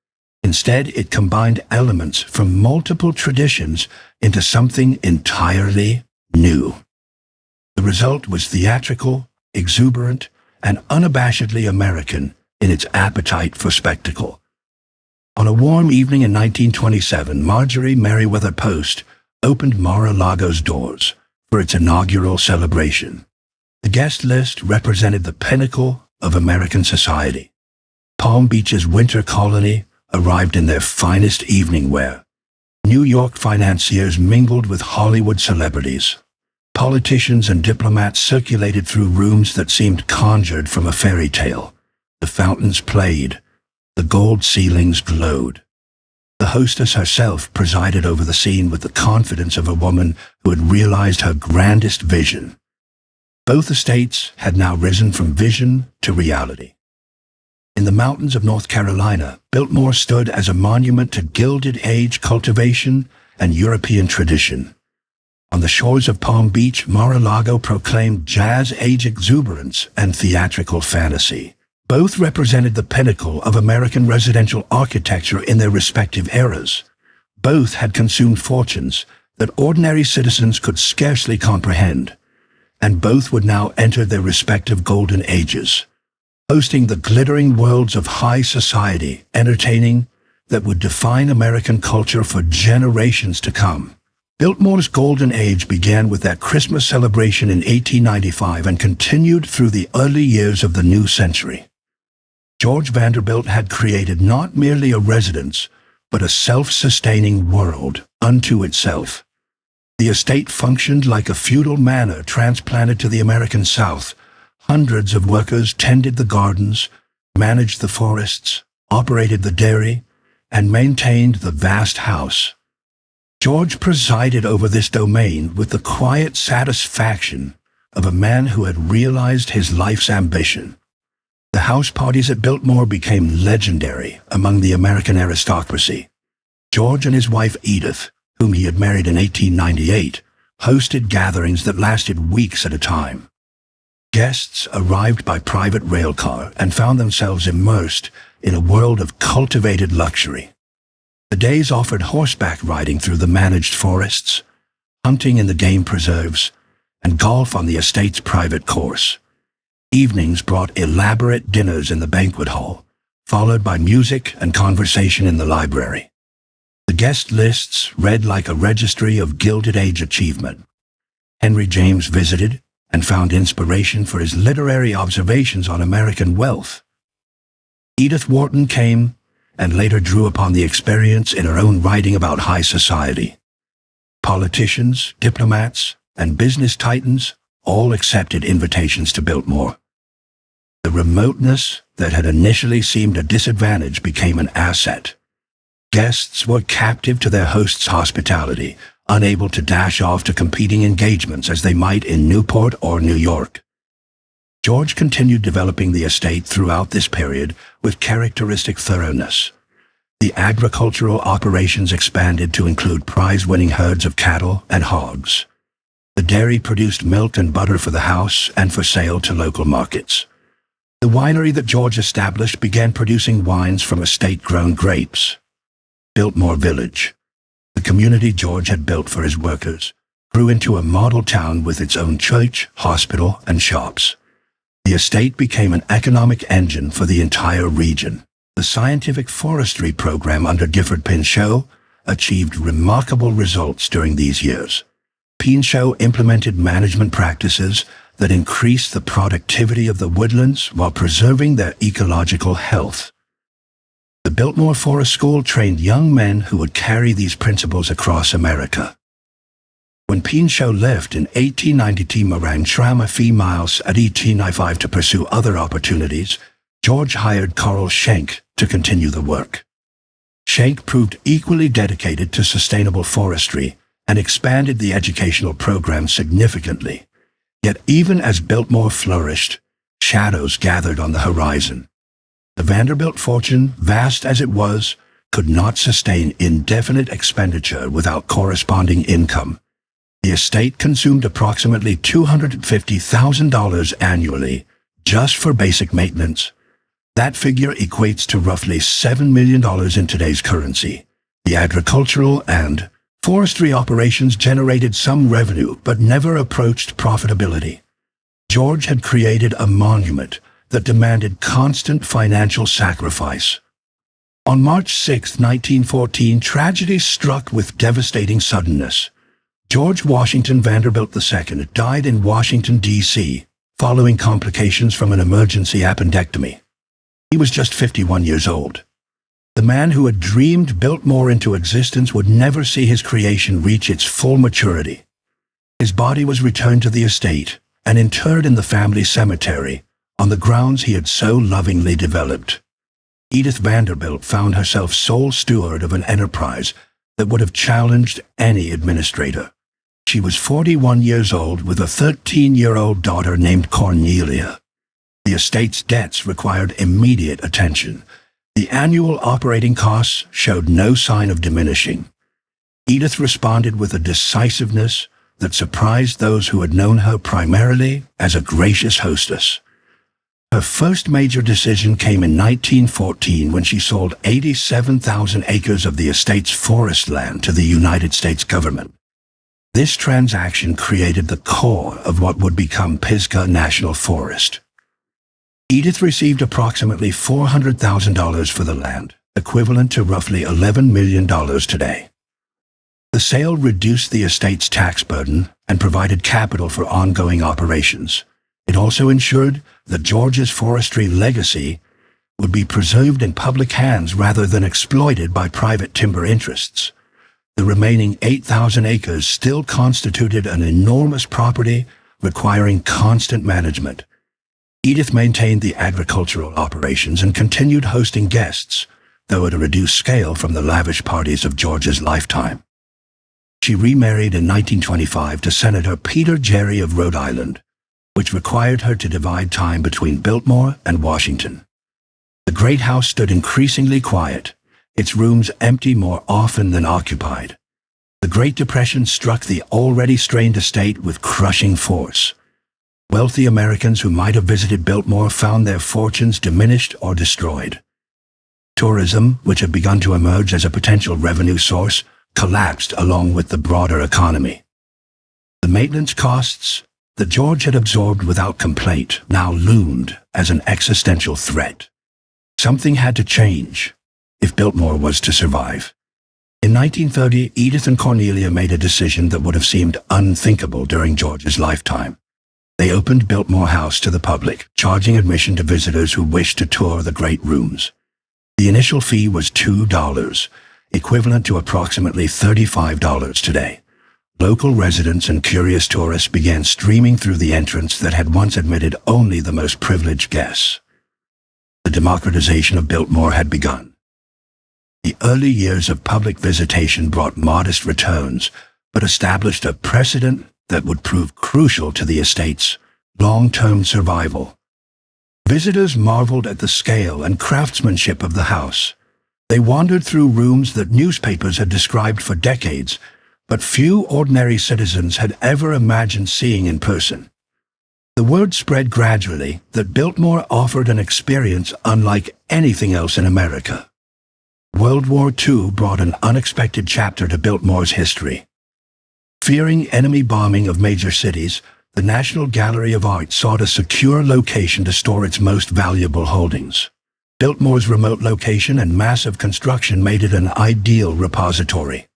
Instead, it combined elements from multiple traditions into something entirely new. The result was theatrical, exuberant, and unabashedly American in its appetite for spectacle. On a warm evening in 1927, Marjorie Meriwether Post opened Mar-a-Lago's doors for its inaugural celebration. The guest list represented the pinnacle of American society. Palm Beach's winter colony arrived in their finest evening wear. New York financiers mingled with Hollywood celebrities. Politicians and diplomats circulated through rooms that seemed conjured from a fairy tale. The fountains played. The gold ceilings glowed. The hostess herself presided over the scene with the confidence of a woman who had realized her grandest vision. Both estates had now risen from vision to reality. In the mountains of North Carolina, Biltmore stood as a monument to Gilded Age cultivation and European tradition. On the shores of Palm Beach, Mar-a-Lago proclaimed Jazz Age exuberance and theatrical fantasy. Both represented the pinnacle of American residential architecture in their respective eras. Both had consumed fortunes that ordinary citizens could scarcely comprehend, and both would now enter their respective golden ages, hosting the glittering worlds of high society entertaining that would define American culture for generations to come. Biltmore's golden age began with that Christmas celebration in 1895 and continued through the early years of the new century. George Vanderbilt had created not merely a residence, but a self-sustaining world unto itself. The estate functioned like a feudal manor transplanted to the American South. Hundreds of workers tended the gardens, managed the forests, operated the dairy, and maintained the vast house. George presided over this domain with the quiet satisfaction of a man who had realized his life's ambition. The house parties at Biltmore became legendary among the American aristocracy. George and his wife Edith, whom he had married in 1898, hosted gatherings that lasted weeks at a time. Guests arrived by private railcar and found themselves immersed in a world of cultivated luxury. The days offered horseback riding through the managed forests, hunting in the game preserves, and golf on the estate's private course. Evenings brought elaborate dinners in the banquet hall, followed by music and conversation in the library. The guest lists read like a registry of Gilded Age achievement. Henry James visited and found inspiration for his literary observations on American wealth. Edith Wharton came and later drew upon the experience in her own writing about high society. Politicians, diplomats, and business titans all accepted invitations to Biltmore. The remoteness that had initially seemed a disadvantage became an asset. Guests were captive to their host's hospitality, unable to dash off to competing engagements as they might in Newport or New York. George continued developing the estate throughout this period with characteristic thoroughness. The agricultural operations expanded to include prize-winning herds of cattle and hogs. The dairy produced milk and butter for the house and for sale to local markets. The winery that George established began producing wines from estate-grown grapes. Biltmore Village, the community George had built for his workers, grew into a model town with its own church, hospital, and shops. The estate became an economic engine for the entire region. The scientific forestry program under Gifford Pinchot achieved remarkable results during these years. Pinchot implemented management practices that increased the productivity of the woodlands while preserving their ecological health. The Biltmore Forest School trained young men who would carry these principles across America. When Pinchot left in 1892 Moran Shrama Miles at 1895 to pursue other opportunities, George hired Carl Schenck to continue the work. Schenck proved equally dedicated to sustainable forestry and expanded the educational program significantly. Yet even as Biltmore flourished, shadows gathered on the horizon. The Vanderbilt fortune, vast as it was, could not sustain indefinite expenditure without corresponding income. The estate consumed approximately $250,000 annually just for basic maintenance. That figure equates to roughly $7 million in today's currency. The agricultural and forestry operations generated some revenue but never approached profitability. George had created a monument that demanded constant financial sacrifice. On March 6, 1914, tragedy struck with devastating suddenness. George Washington Vanderbilt II died in Washington, D.C., following complications from an emergency appendectomy. He was just 51 years old. The man who had dreamed Biltmore into existence would never see his creation reach its full maturity. His body was returned to the estate and interred in the family cemetery on the grounds he had so lovingly developed. Edith Vanderbilt found herself sole steward of an enterprise that would have challenged any administrator. She was 41 years old with a 13-year-old daughter named Cornelia. The estate's debts required immediate attention. The annual operating costs showed no sign of diminishing. Edith responded with a decisiveness that surprised those who had known her primarily as a gracious hostess. Her first major decision came in 1914 when she sold 87,000 acres of the estate's forest land to the United States government. This transaction created the core of what would become Pisgah National Forest. Edith received approximately $400,000 for the land, equivalent to roughly $11 million today. The sale reduced the estate's tax burden and provided capital for ongoing operations. It also ensured that George's forestry legacy would be preserved in public hands rather than exploited by private timber interests. The remaining 8,000 acres still constituted an enormous property requiring constant management. Edith maintained the agricultural operations and continued hosting guests, though at a reduced scale from the lavish parties of George's lifetime. She remarried in 1925 to Senator Peter Gerry of Rhode Island, which required her to divide time between Biltmore and Washington. The great house stood increasingly quiet, its rooms empty more often than occupied. The Great Depression struck the already strained estate with crushing force. Wealthy Americans who might have visited Biltmore found their fortunes diminished or destroyed. Tourism, which had begun to emerge as a potential revenue source, collapsed along with the broader economy. The maintenance costs that George had absorbed without complaint now loomed as an existential threat. Something had to change if Biltmore was to survive. In 1930, Edith and Cornelia made a decision that would have seemed unthinkable during George's lifetime. They opened Biltmore House to the public, charging admission to visitors who wished to tour the great rooms. The initial fee was $2, equivalent to approximately $35 today. Local residents and curious tourists began streaming through the entrance that had once admitted only the most privileged guests. The democratization of Biltmore had begun. The early years of public visitation brought modest returns, but established a precedent that would prove crucial to the estate's long-term survival. Visitors marveled at the scale and craftsmanship of the house. They wandered through rooms that newspapers had described for decades, but few ordinary citizens had ever imagined seeing in person. The word spread gradually that Biltmore offered an experience unlike anything else in America. World War II brought an unexpected chapter to Biltmore's history. Fearing enemy bombing of major cities, the National Gallery of Art sought a secure location to store its most valuable holdings. Biltmore's remote location and massive construction made it an ideal repository.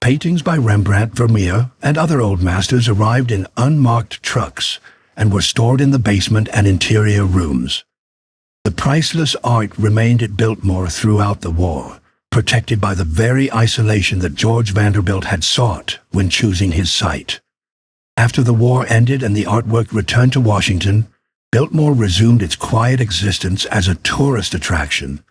Paintings by Rembrandt, Vermeer, and other old masters arrived in unmarked trucks and were stored in the basement and interior rooms. The priceless art remained at Biltmore throughout the war, protected by the very isolation that George Vanderbilt had sought when choosing his site. After the war ended and the artwork returned to Washington, Biltmore resumed its quiet existence as a tourist attraction.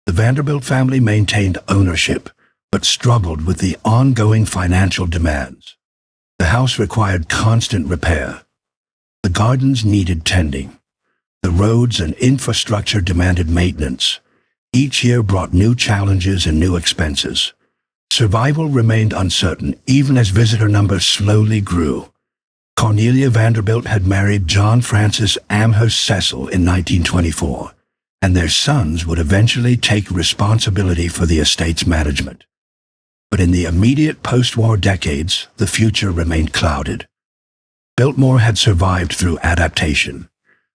The Vanderbilt family maintained ownership, but struggled with the ongoing financial demands. The house required constant repair. The gardens needed tending. The roads and infrastructure demanded maintenance. Each year brought new challenges and new expenses. Survival remained uncertain, even as visitor numbers slowly grew. Cornelia Vanderbilt had married John Francis Amherst Cecil in 1924, and their sons would eventually take responsibility for the estate's management. But in the immediate post-war decades, the future remained clouded. Biltmore had survived through adaptation,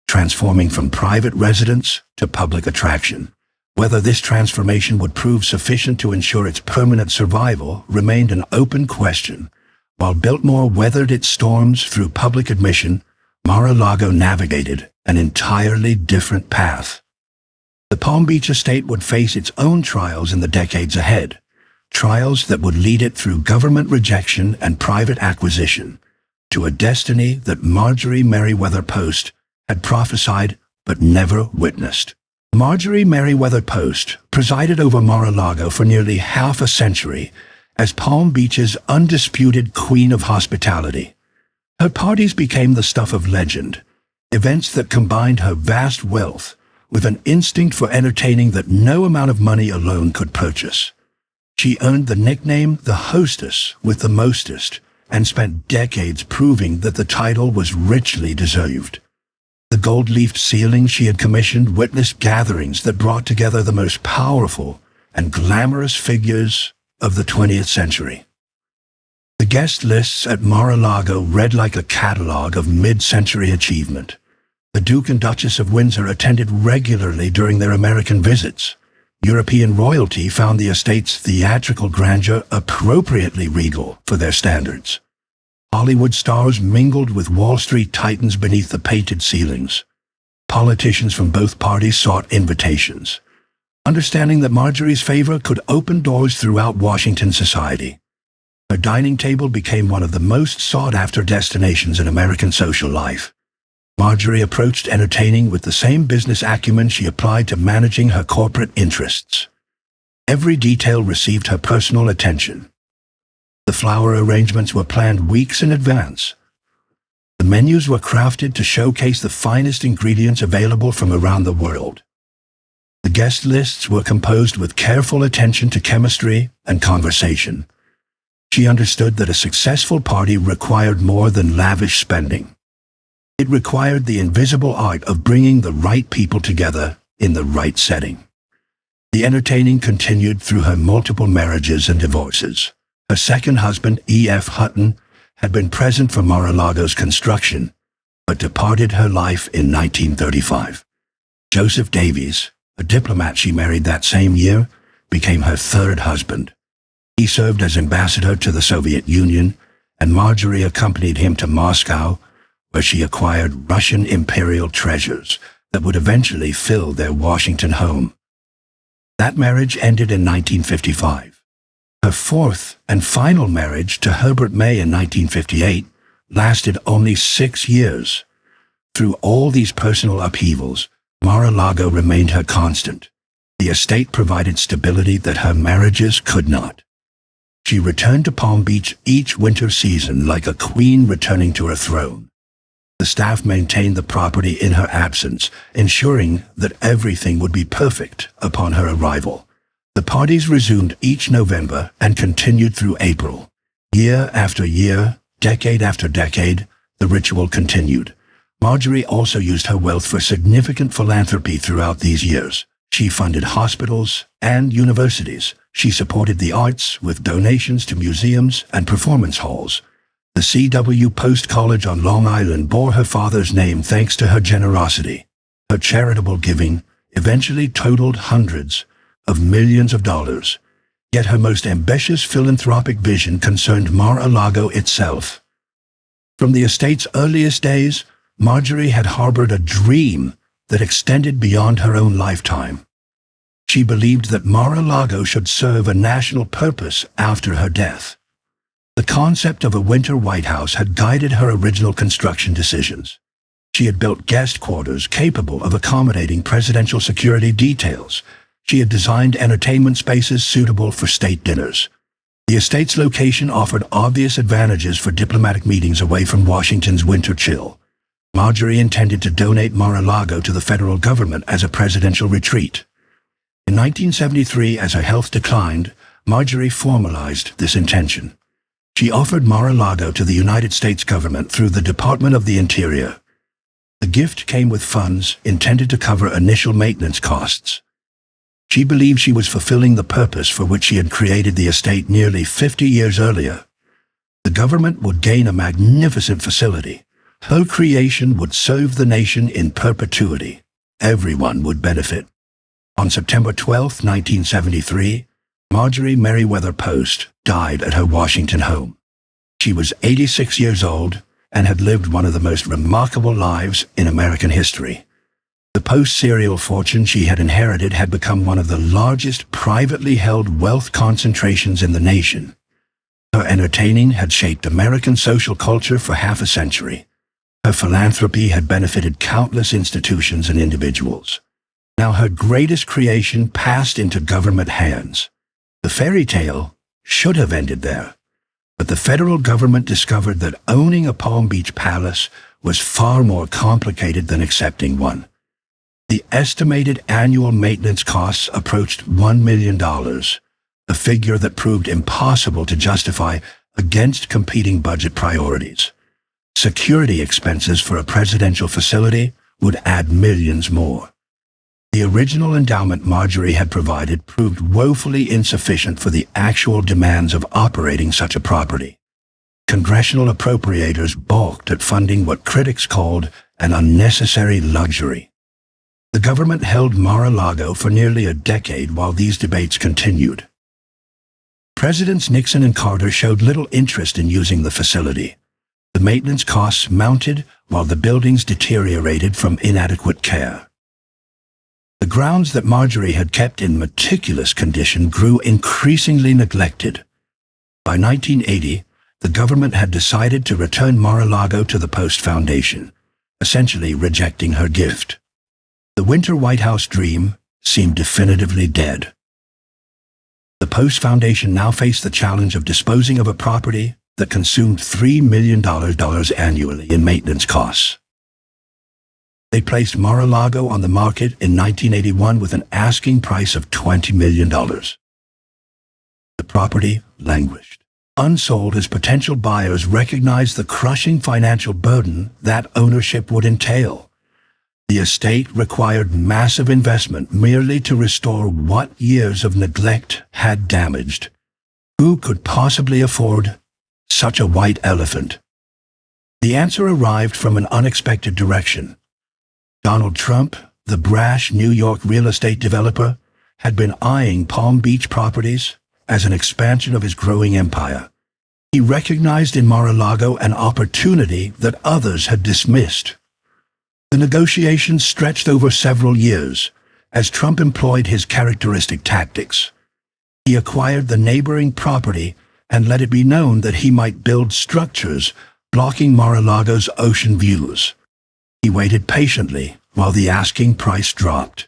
transforming from private residence to public attraction. Whether this transformation would prove sufficient to ensure its permanent survival remained an open question. While Biltmore weathered its storms through public admission, Mar-a-Lago navigated an entirely different path. The Palm Beach estate would face its own trials in the decades ahead, trials that would lead it through government rejection and private acquisition to a destiny that Marjorie Merriweather Post had prophesied but never witnessed. Marjorie Merriweather Post presided over Mar-a-Lago for nearly half a century as Palm Beach's undisputed queen of hospitality. Her parties became the stuff of legend, events that combined her vast wealth with an instinct for entertaining that no amount of money alone could purchase. She earned the nickname the hostess with the mostest and spent decades proving that the title was richly deserved. The gold-leafed ceilings she had commissioned witnessed gatherings that brought together the most powerful and glamorous figures of the 20th century. The guest lists at Mar-a-Lago read like a catalog of mid-century achievement. The Duke and Duchess of Windsor attended regularly during their American visits. European royalty found the estate's theatrical grandeur appropriately regal for their standards. Hollywood stars mingled with Wall Street titans beneath the painted ceilings. politicians from both parties sought invitations, understanding that Marjorie's favor could open doors throughout Washington society. Her dining table became one of the most sought-after destinations in American social life. Marjorie approached entertaining with the same business acumen she applied to managing her corporate interests. Every detail received her personal attention. The flower arrangements were planned weeks in advance. The menus were crafted to showcase the finest ingredients available from around the world. The guest lists were composed with careful attention to chemistry and conversation. She understood that a successful party required more than lavish spending. It required the invisible art of bringing the right people together in the right setting. The entertaining continued through her multiple marriages and divorces. Her second husband, E.F. Hutton, had been present for Mar-a-Lago's construction, but departed her life in 1935. Joseph Davies, a diplomat she married that same year, became her third husband. He served as ambassador to the Soviet Union, and Marjorie accompanied him to Moscow, where she acquired Russian imperial treasures that would eventually fill their Washington home. That marriage ended in 1955. Her fourth and final marriage to Herbert May in 1958 lasted only 6 years. Through all these personal upheavals, Mar-a-Lago remained her constant. The estate provided stability that her marriages could not. She returned to Palm Beach each winter season like a queen returning to her throne. The staff maintained the property in her absence, ensuring that everything would be perfect upon her arrival. The parties resumed each November and continued through April. Year after year, decade after decade, the ritual continued. Marjorie also used her wealth for significant philanthropy throughout these years. She funded hospitals and universities. She supported the arts with donations to museums and performance halls. The C.W. Post College on Long Island bore her father's name thanks to her generosity. Her charitable giving eventually totaled hundreds of millions of dollars. Yet her most ambitious philanthropic vision concerned Mar-a-Lago itself. From the estate's earliest days, Marjorie had harbored a dream that extended beyond her own lifetime. She believed that Mar-a-Lago should serve a national purpose after her death. The concept of a winter White House had guided her original construction decisions. She had built guest quarters capable of accommodating presidential security details. She had designed entertainment spaces suitable for state dinners. The estate's location offered obvious advantages for diplomatic meetings away from Washington's winter chill. Marjorie intended to donate Mar-a-Lago to the federal government as a presidential retreat. In 1973, as her health declined, Marjorie formalized this intention. She offered Mar-a-Lago to the United States government through the Department of the Interior. The gift came with funds intended to cover initial maintenance costs. She believed she was fulfilling the purpose for which she had created the estate nearly 50 years earlier. The government would gain a magnificent facility. Her creation would serve the nation in perpetuity. Everyone would benefit. On September 12, 1973, Marjorie Meriwether Post died at her Washington home. She was 86 years old and had lived one of the most remarkable lives in American history. The post-serial fortune she had inherited had become one of the largest privately held wealth concentrations in the nation. Her entertaining had shaped American social culture for half a century. Her philanthropy had benefited countless institutions and individuals. Now her greatest creation passed into government hands. The fairy tale should have ended there, but the federal government discovered that owning a Palm Beach palace was far more complicated than accepting one. The estimated annual maintenance costs approached $1 million, a figure that proved impossible to justify against competing budget priorities. Security expenses for a presidential facility would add millions more. The original endowment Marjorie had provided proved woefully insufficient for the actual demands of operating such a property. Congressional appropriators balked at funding what critics called an unnecessary luxury. The government held Mar-a-Lago for nearly a decade while these debates continued. Presidents Nixon and Carter showed little interest in using the facility. The maintenance costs mounted while the buildings deteriorated from inadequate care. The grounds that Marjorie had kept in meticulous condition grew increasingly neglected. By 1980, the government had decided to return Mar-a-Lago to the Post Foundation, essentially rejecting her gift. The Winter White House dream seemed definitively dead. The Post Foundation now faced the challenge of disposing of a property that consumed $3 million annually in maintenance costs. They placed Mar-a-Lago on the market in 1981 with an asking price of $20 million. The property languished. Unsold as potential buyers recognized the crushing financial burden that ownership would entail. The estate required massive investment merely to restore what years of neglect had damaged. Who could possibly afford such a white elephant? The answer arrived from an unexpected direction. Donald Trump, the brash New York real estate developer, had been eyeing Palm Beach properties as an expansion of his growing empire. He recognized in Mar-a-Lago an opportunity that others had dismissed. The negotiations stretched over several years as Trump employed his characteristic tactics. He acquired the neighboring property and let it be known that he might build structures blocking Mar-a-Lago's ocean views. He waited patiently while the asking price dropped.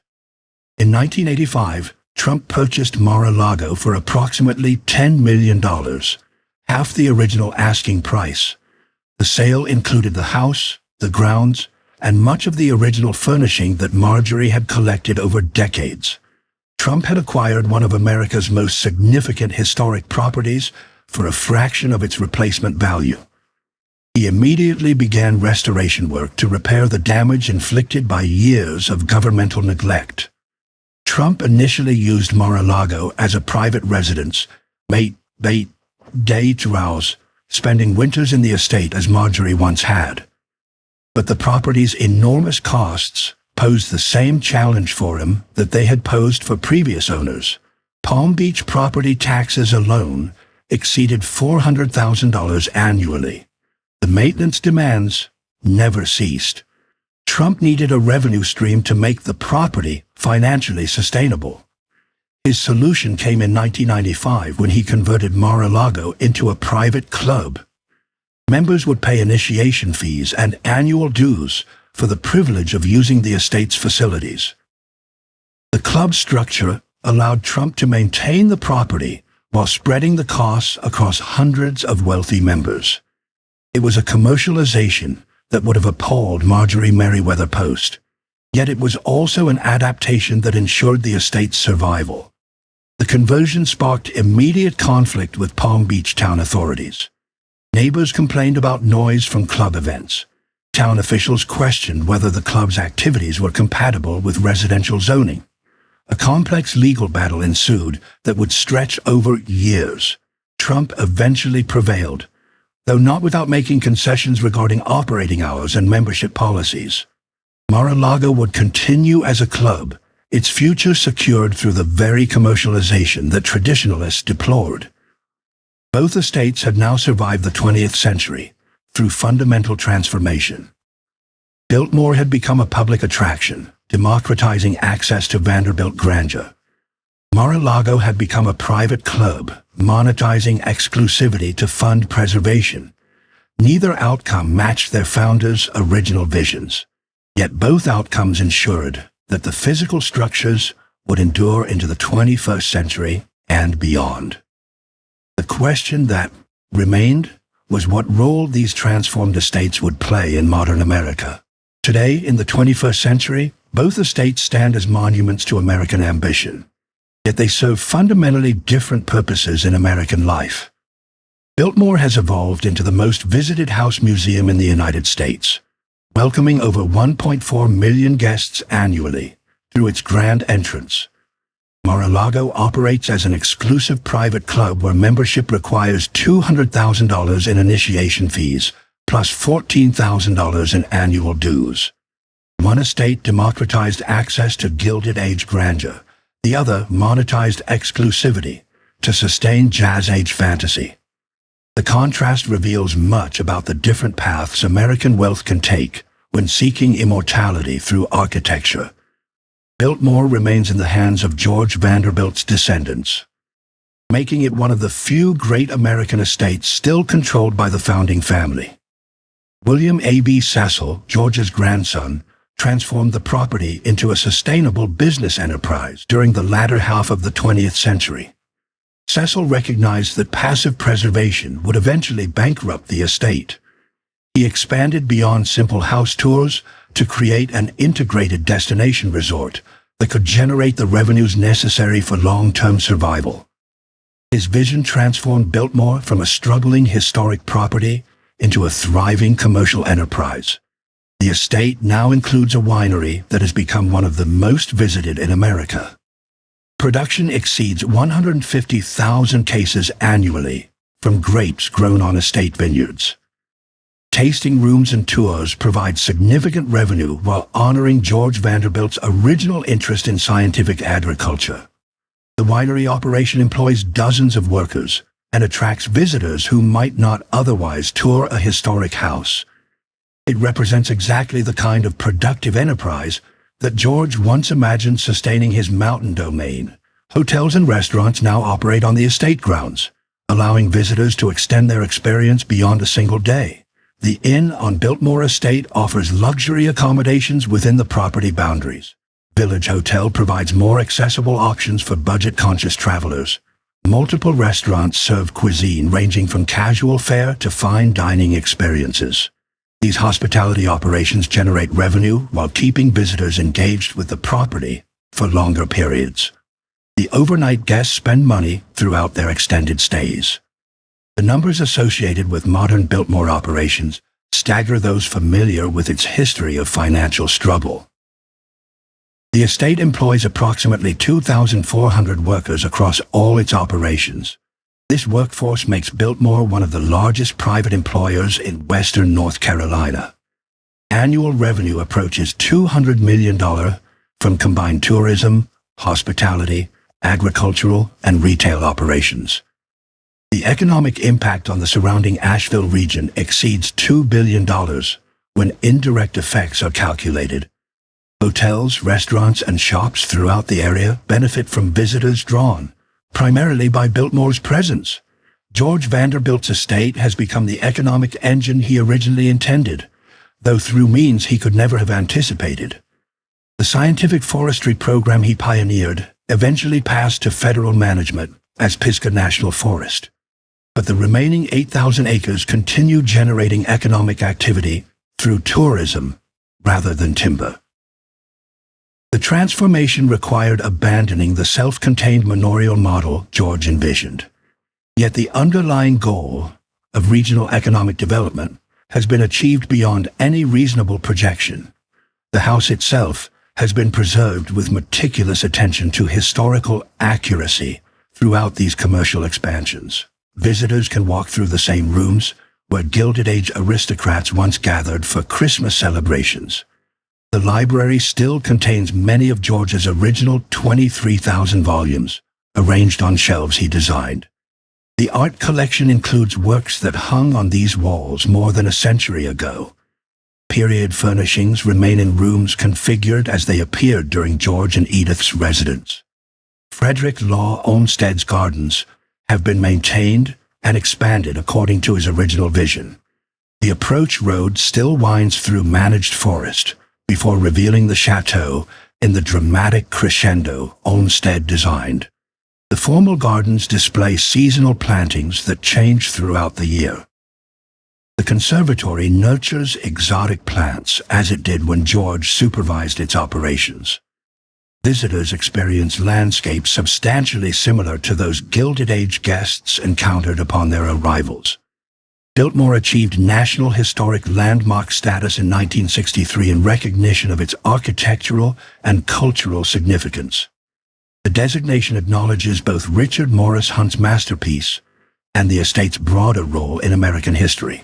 In 1985, Trump purchased Mar-a-Lago for approximately $10 million, half the original asking price. The sale included the house, the grounds, and much of the original furnishing that Marjorie had collected over decades. Trump had acquired one of America's most significant historic properties for a fraction of its replacement value. He immediately began restoration work to repair the damage inflicted by years of governmental neglect. Trump initially used Mar-a-Lago as a private residence, day drows, spending winters in the estate as Marjorie once had. But the property's enormous costs posed the same challenge for him that they had posed for previous owners. Palm Beach property taxes alone exceeded $400,000 annually. The maintenance demands never ceased. Trump needed a revenue stream to make the property financially sustainable. His solution came in 1995 when he converted Mar-a-Lago into a private club. Members would pay initiation fees and annual dues for the privilege of using the estate's facilities. The club structure allowed Trump to maintain the property while spreading the costs across hundreds of wealthy members. It was a commercialization that would have appalled Marjorie Merriweather Post, yet it was also an adaptation that ensured the estate's survival. The conversion sparked immediate conflict with Palm Beach town authorities. Neighbors complained about noise from club events. Town officials questioned whether the club's activities were compatible with residential zoning. A complex legal battle ensued that would stretch over years. Trump eventually prevailed, though not without making concessions regarding operating hours and membership policies. Mar-a-Lago would continue as a club, its future secured through the very commercialization that traditionalists deplored. Both estates had now survived the 20th century through fundamental transformation. Biltmore had become a public attraction, democratizing access to Vanderbilt grandeur. Mar-a-Lago had become a private club, monetizing exclusivity to fund preservation. Neither outcome matched their founders' original visions, yet both outcomes ensured that the physical structures would endure into the 21st century and beyond. The question that remained was what role these transformed estates would play in modern America. Today, in the 21st century, both estates stand as monuments to American ambition, yet they serve fundamentally different purposes in American life. Biltmore has evolved into the most visited house museum in the United States, welcoming over 1.4 million guests annually through its grand entrance. Mar-a-Lago operates as an exclusive private club where membership requires $200,000 in initiation fees, plus $14,000 in annual dues. One estate democratized access to Gilded Age grandeur, the other monetized exclusivity to sustain Jazz Age fantasy. The contrast reveals much about the different paths American wealth can take when seeking immortality through architecture. Biltmore remains in the hands of George Vanderbilt's descendants, making it one of the few great American estates still controlled by the founding family. William A.B. Cecil, George's grandson, transformed the property into a sustainable business enterprise during the latter half of the 20th century. Cecil recognized that passive preservation would eventually bankrupt the estate. He expanded beyond simple house tours to create an integrated destination resort that could generate the revenues necessary for long-term survival. His vision transformed Biltmore from a struggling historic property into a thriving commercial enterprise. The estate now includes a winery that has become one of the most visited in America. Production exceeds 150,000 cases annually from grapes grown on estate vineyards. Tasting rooms and tours provide significant revenue while honoring George Vanderbilt's original interest in scientific agriculture. The winery operation employs dozens of workers and attracts visitors who might not otherwise tour a historic house. It represents exactly the kind of productive enterprise that George once imagined sustaining his mountain domain. Hotels and restaurants now operate on the estate grounds, allowing visitors to extend their experience beyond a single day. The Inn on Biltmore Estate offers luxury accommodations within the property boundaries. Village Hotel provides more accessible options for budget-conscious travelers. Multiple restaurants serve cuisine ranging from casual fare to fine dining experiences. These hospitality operations generate revenue while keeping visitors engaged with the property for longer periods. The overnight guests spend money throughout their extended stays. The numbers associated with modern Biltmore operations stagger those familiar with its history of financial struggle. The estate employs approximately 2,400 workers across all its operations. This workforce makes Biltmore one of the largest private employers in western North Carolina. Annual revenue approaches $200 million from combined tourism, hospitality, agricultural, and retail operations. The economic impact on the surrounding Asheville region exceeds $2 billion when indirect effects are calculated. Hotels, restaurants, and shops throughout the area benefit from visitors drawn primarily by Biltmore's presence. George Vanderbilt's estate has become the economic engine he originally intended, though through means he could never have anticipated. The scientific forestry program he pioneered eventually passed to federal management as Pisgah National Forest. But the remaining 8,000 acres continue generating economic activity through tourism rather than timber. The transformation required abandoning the self-contained manorial model George envisioned. Yet the underlying goal of regional economic development has been achieved beyond any reasonable projection. The house itself has been preserved with meticulous attention to historical accuracy throughout these commercial expansions. Visitors can walk through the same rooms where Gilded Age aristocrats once gathered for Christmas celebrations. The library still contains many of George's original 23,000 volumes, arranged on shelves he designed. The art collection includes works that hung on these walls more than a century ago. Period furnishings remain in rooms configured as they appeared during George and Edith's residence. Frederick Law Olmsted's gardens have been maintained and expanded according to his original vision. The approach road still winds through managed forest before revealing the chateau in the dramatic crescendo Olmsted designed. The formal gardens display seasonal plantings that change throughout the year. The conservatory nurtures exotic plants as it did when George supervised its operations. Visitors experience landscapes substantially similar to those Gilded Age guests encountered upon their arrivals. Biltmore achieved National Historic Landmark status in 1963 in recognition of its architectural and cultural significance. The designation acknowledges both Richard Morris Hunt's masterpiece and the estate's broader role in American history.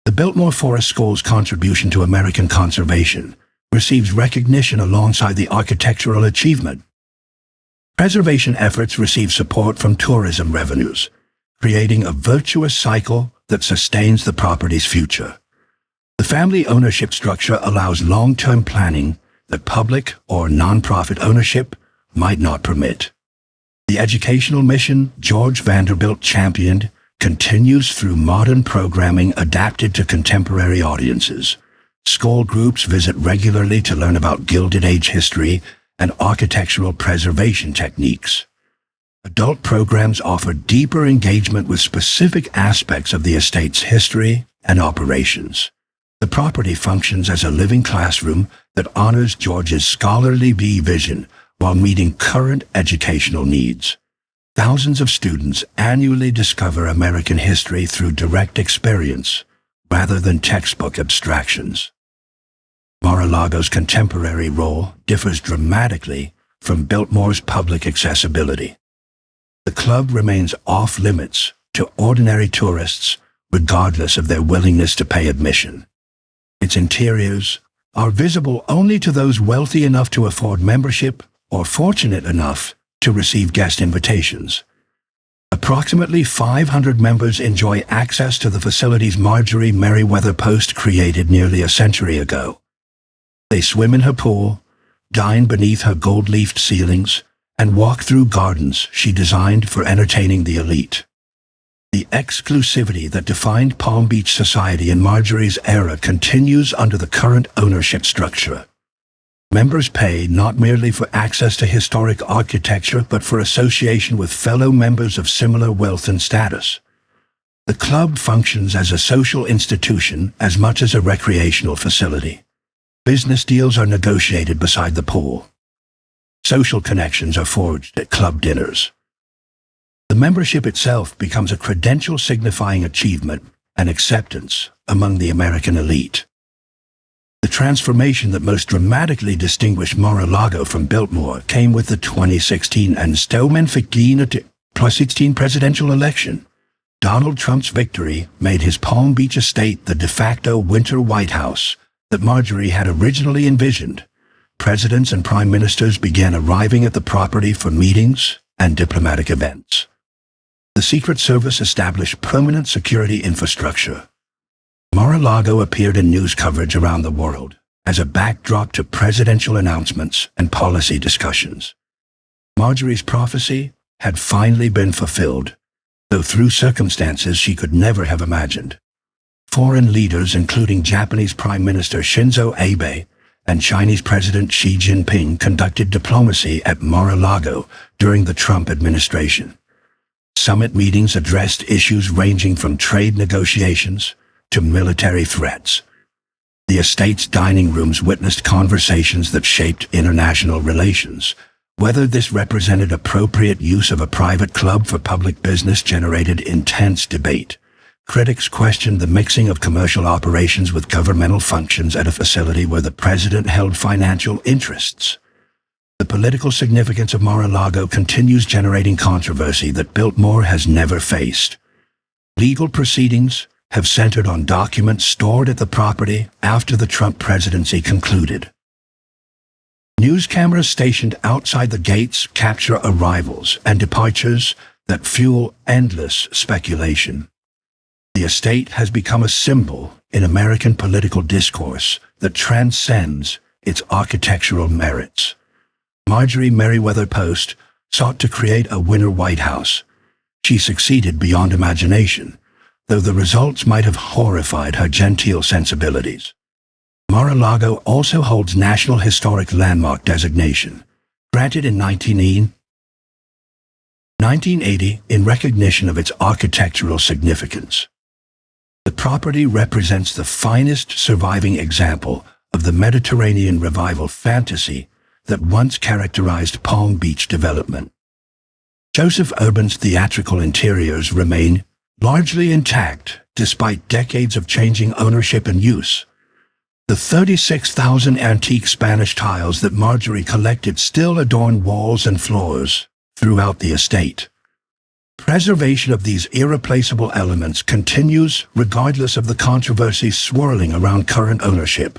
The Biltmore Forest School's contribution to American conservation receives recognition alongside the architectural achievement. Preservation efforts receive support from tourism revenues, creating a virtuous cycle that sustains the property's future. The family ownership structure allows long-term planning that public or non-profit ownership might not permit. The educational mission George Vanderbilt championed continues through modern programming adapted to contemporary audiences. School groups visit regularly to learn about Gilded Age history and architectural preservation techniques. Adult programs offer deeper engagement with specific aspects of the estate's history and operations. The property functions as a living classroom that honors George's scholarly vision while meeting current educational needs. Thousands of students annually discover American history through direct experience rather than textbook abstractions. Mar-a-Lago's contemporary role differs dramatically from Biltmore's public accessibility. The club remains off-limits to ordinary tourists regardless of their willingness to pay admission. Its interiors are visible only to those wealthy enough to afford membership or fortunate enough to receive guest invitations. Approximately 500 members enjoy access to the facilities Marjorie Merriweather Post created nearly a century ago. They swim in her pool, dine beneath her gold-leafed ceilings, and walk through gardens she designed for entertaining the elite. The exclusivity that defined Palm Beach society in Marjorie's era continues under the current ownership structure. Members pay not merely for access to historic architecture, but for association with fellow members of similar wealth and status. The club functions as a social institution as much as a recreational facility. Business deals are negotiated beside the pool. Social connections are forged at club dinners. The membership itself becomes a credential signifying achievement and acceptance among the American elite. The transformation that most dramatically distinguished Mar-a-Lago from Biltmore came with the 2016 and 2016 presidential election. Donald Trump's victory made his Palm Beach estate the de facto winter White House that Marjorie had originally envisioned. Presidents and prime ministers began arriving at the property for meetings and diplomatic events. The Secret Service established permanent security infrastructure. Mar-a-Lago appeared in news coverage around the world as a backdrop to presidential announcements and policy discussions. Marjorie's prophecy had finally been fulfilled, though through circumstances she could never have imagined. Foreign leaders, including Japanese Prime Minister Shinzo Abe and Chinese President Xi Jinping, conducted diplomacy at Mar-a-Lago during the Trump administration. Summit meetings addressed issues ranging from trade negotiations to military threats. The estate's dining rooms witnessed conversations that shaped international relations. Whether this represented appropriate use of a private club for public business generated intense debate. Critics questioned the mixing of commercial operations with governmental functions at a facility where the president held financial interests. The political significance of Mar-a-Lago continues generating controversy that Biltmore has never faced. Legal proceedings have centered on documents stored at the property after the Trump presidency concluded. News cameras stationed outside the gates capture arrivals and departures that fuel endless speculation. The estate has become a symbol in American political discourse that transcends its architectural merits. Marjorie Merriweather Post sought to create a winter White House. She succeeded beyond imagination, though the results might have horrified her genteel sensibilities. Mar-a-Lago also holds National Historic Landmark designation, granted in 1980 in recognition of its architectural significance. The property represents the finest surviving example of the Mediterranean revival fantasy that once characterized Palm Beach development. Joseph Urban's theatrical interiors remain largely intact despite decades of changing ownership and use. The 36,000 antique Spanish tiles that Marjorie collected still adorn walls and floors throughout the estate. Preservation of these irreplaceable elements continues regardless of the controversies swirling around current ownership.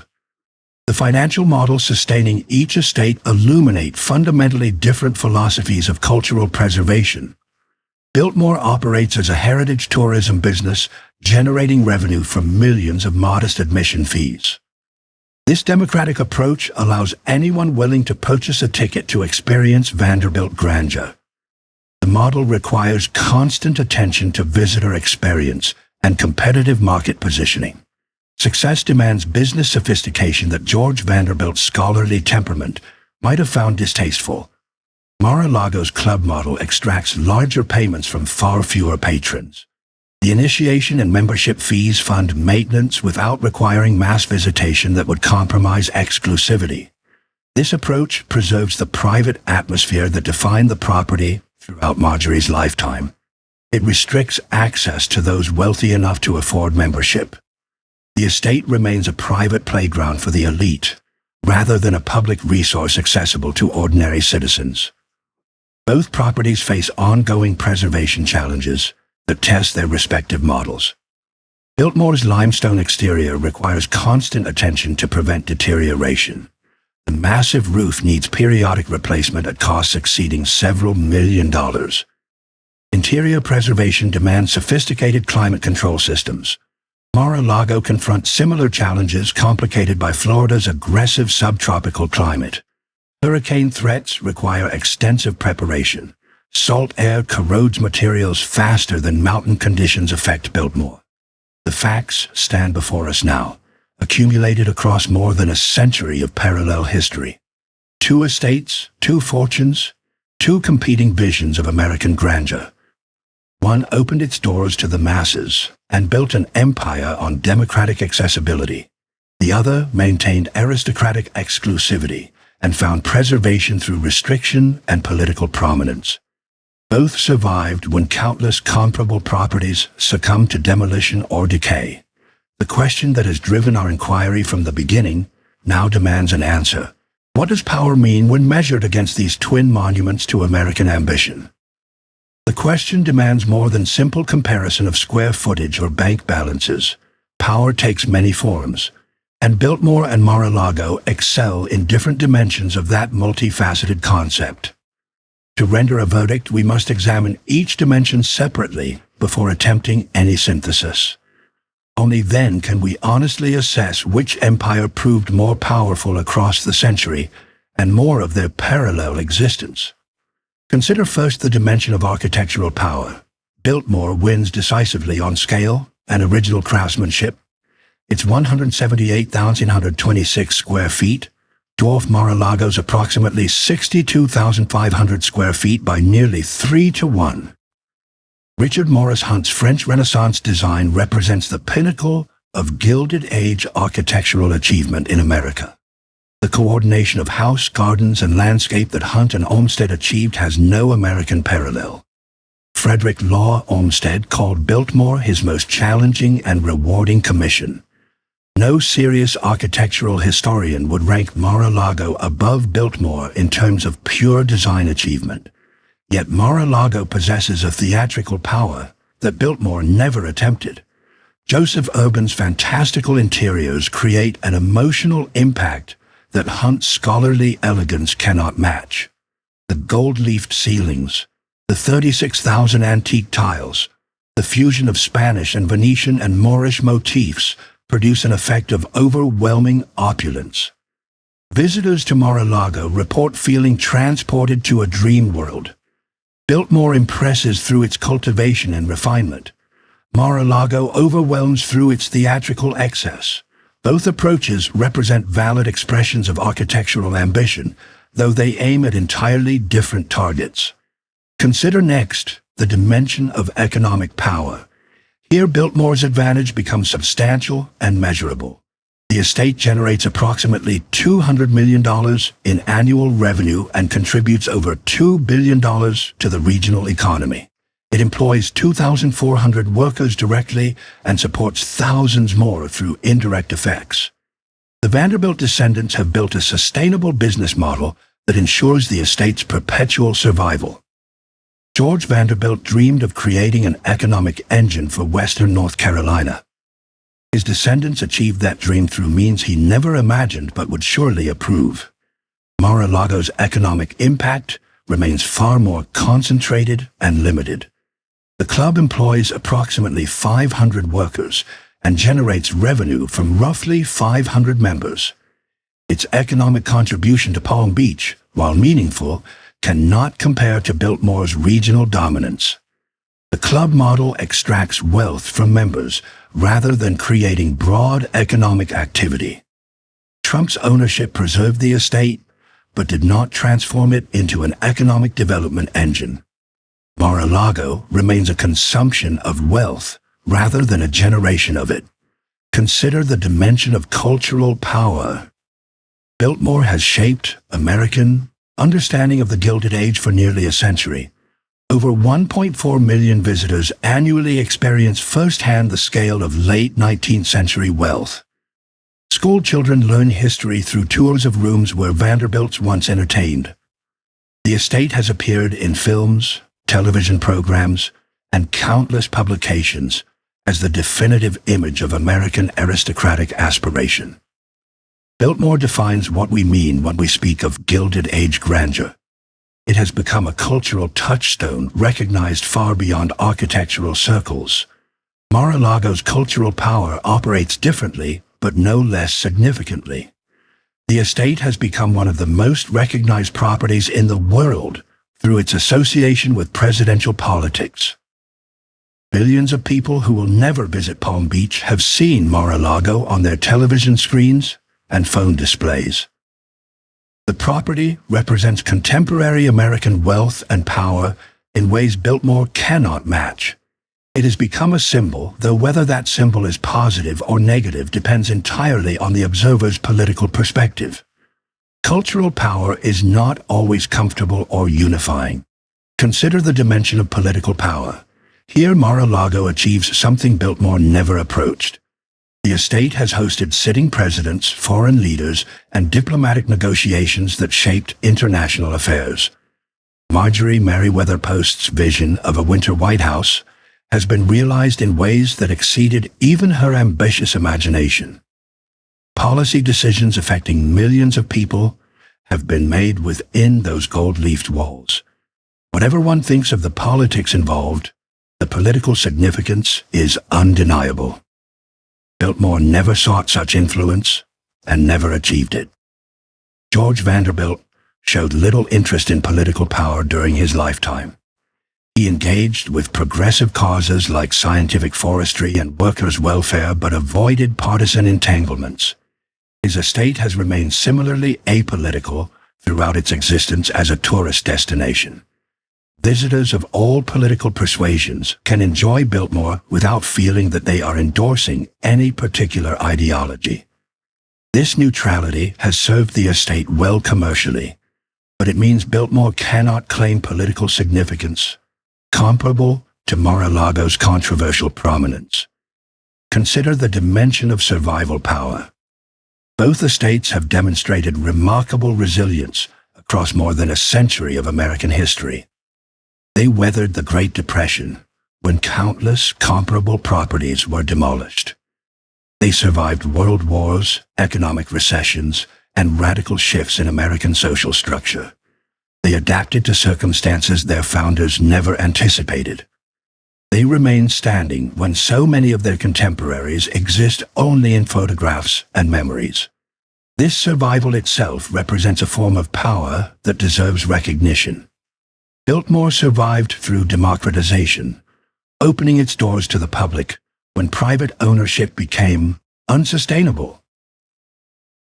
The financial models sustaining each estate illuminate fundamentally different philosophies of cultural preservation. Biltmore operates as a heritage tourism business, generating revenue from millions of modest admission fees. This democratic approach allows anyone willing to purchase a ticket to experience Vanderbilt grandeur. The model requires constant attention to visitor experience and competitive market positioning. Success demands business sophistication that George Vanderbilt's scholarly temperament might have found distasteful. Mar-a-Lago's club model extracts larger payments from far fewer patrons. The initiation and membership fees fund maintenance without requiring mass visitation that would compromise exclusivity. This approach preserves the private atmosphere that defined the property throughout Marjorie's lifetime. It restricts access to those wealthy enough to afford membership. The estate remains a private playground for the elite, rather than a public resource accessible to ordinary citizens. Both properties face ongoing preservation challenges that test their respective models. Biltmore's limestone exterior requires constant attention to prevent deterioration. The massive roof needs periodic replacement at costs exceeding several $1 million. Interior preservation demands sophisticated climate control systems. Mar-a-Lago confronts similar challenges complicated by Florida's aggressive subtropical climate. Hurricane threats require extensive preparation. Salt air corrodes materials faster than mountain conditions affect Biltmore. The facts stand before us now, accumulated across more than a century of parallel history. Two estates, two fortunes, two competing visions of American grandeur. One opened its doors to the masses and built an empire on democratic accessibility. The other maintained aristocratic exclusivity and found preservation through restriction and political prominence. Both survived when countless comparable properties succumbed to demolition or decay. The question that has driven our inquiry from the beginning now demands an answer. What does power mean when measured against these twin monuments to American ambition? The question demands more than simple comparison of square footage or bank balances. Power takes many forms, and Biltmore and Mar-a-Lago excel in different dimensions of that multifaceted concept. To render a verdict, we must examine each dimension separately before attempting any synthesis. Only then can we honestly assess which empire proved more powerful across the century and more of their parallel existence. Consider first the dimension of architectural power. Biltmore wins decisively on scale and original craftsmanship. Its 178,126 square feet dwarf Mar-a-Lago's approximately 62,500 square feet by nearly 3 to 1. Richard Morris Hunt's French Renaissance design represents the pinnacle of Gilded Age architectural achievement in America. The coordination of house, gardens, and landscape that Hunt and Olmsted achieved has no American parallel. Frederick Law Olmsted called Biltmore his most challenging and rewarding commission. No serious architectural historian would rank Mar-a-Lago above Biltmore in terms of pure design achievement. Yet Mar-a-Lago possesses a theatrical power that Biltmore never attempted. Joseph Urban's fantastical interiors create an emotional impact that Hunt's scholarly elegance cannot match. The gold-leafed ceilings, the 36,000 antique tiles, the fusion of Spanish and Venetian and Moorish motifs produce an effect of overwhelming opulence. Visitors to Mar-a-Lago report feeling transported to a dream world. Biltmore impresses through its cultivation and refinement. Mar-a-Lago overwhelms through its theatrical excess. Both approaches represent valid expressions of architectural ambition, though they aim at entirely different targets. Consider next the dimension of economic power. Here, Biltmore's advantage becomes substantial and measurable. The estate generates approximately $200 million in annual revenue and contributes over $2 billion to the regional economy. It employs 2,400 workers directly and supports thousands more through indirect effects. The Vanderbilt descendants have built a sustainable business model that ensures the estate's perpetual survival. George Vanderbilt dreamed of creating an economic engine for Western North Carolina. His descendants achieved that dream through means he never imagined but would surely approve. Mar-a-Lago's economic impact remains far more concentrated and limited. The club employs approximately 500 workers and generates revenue from roughly 500 members. Its economic contribution to Palm Beach, while meaningful, cannot compare to Biltmore's regional dominance. The club model extracts wealth from members rather than creating broad economic activity. Trump's ownership preserved the estate, but did not transform it into an economic development engine. Mar-a-Lago remains a consumption of wealth rather than a generation of it. Consider the dimension of cultural power. Biltmore has shaped American understanding of the Gilded Age for nearly a century. Over 1.4 million visitors annually experience firsthand the scale of late 19th century wealth. School children learn history through tours of rooms where Vanderbilts once entertained. The estate has appeared in films, television programs, and countless publications as the definitive image of American aristocratic aspiration. Biltmore defines what we mean when we speak of Gilded Age grandeur. It has become a cultural touchstone recognized far beyond architectural circles. Mar-a-Lago's cultural power operates differently, but no less significantly. The estate has become one of the most recognized properties in the world through its association with presidential politics. Billions of people who will never visit Palm Beach have seen Mar-a-Lago on their television screens and phone displays. The property represents contemporary American wealth and power in ways Biltmore cannot match. It has become a symbol, though whether that symbol is positive or negative depends entirely on the observer's political perspective. Cultural power is not always comfortable or unifying. Consider the dimension of political power. Here Mar-a-Lago achieves something Biltmore never approached. The estate has hosted sitting presidents, foreign leaders, and diplomatic negotiations that shaped international affairs. Marjorie Merriweather Post's vision of a winter White House has been realized in ways that exceeded even her ambitious imagination. Policy decisions affecting millions of people have been made within those gold-leafed walls. Whatever one thinks of the politics involved, the political significance is undeniable. Biltmore never sought such influence and never achieved it. George Vanderbilt showed little interest in political power during his lifetime. He engaged with progressive causes like scientific forestry and workers' welfare but avoided partisan entanglements. His estate has remained similarly apolitical throughout its existence as a tourist destination. Visitors of all political persuasions can enjoy Biltmore without feeling that they are endorsing any particular ideology. This neutrality has served the estate well commercially, but it means Biltmore cannot claim political significance comparable to Mar-a-Lago's controversial prominence. Consider the dimension of survival power. Both estates have demonstrated remarkable resilience across more than a century of American history. They weathered the Great Depression, when countless comparable properties were demolished. They survived world wars, economic recessions, and radical shifts in American social structure. They adapted to circumstances their founders never anticipated. They remain standing when so many of their contemporaries exist only in photographs and memories. This survival itself represents a form of power that deserves recognition. Biltmore survived through democratization, opening its doors to the public when private ownership became unsustainable.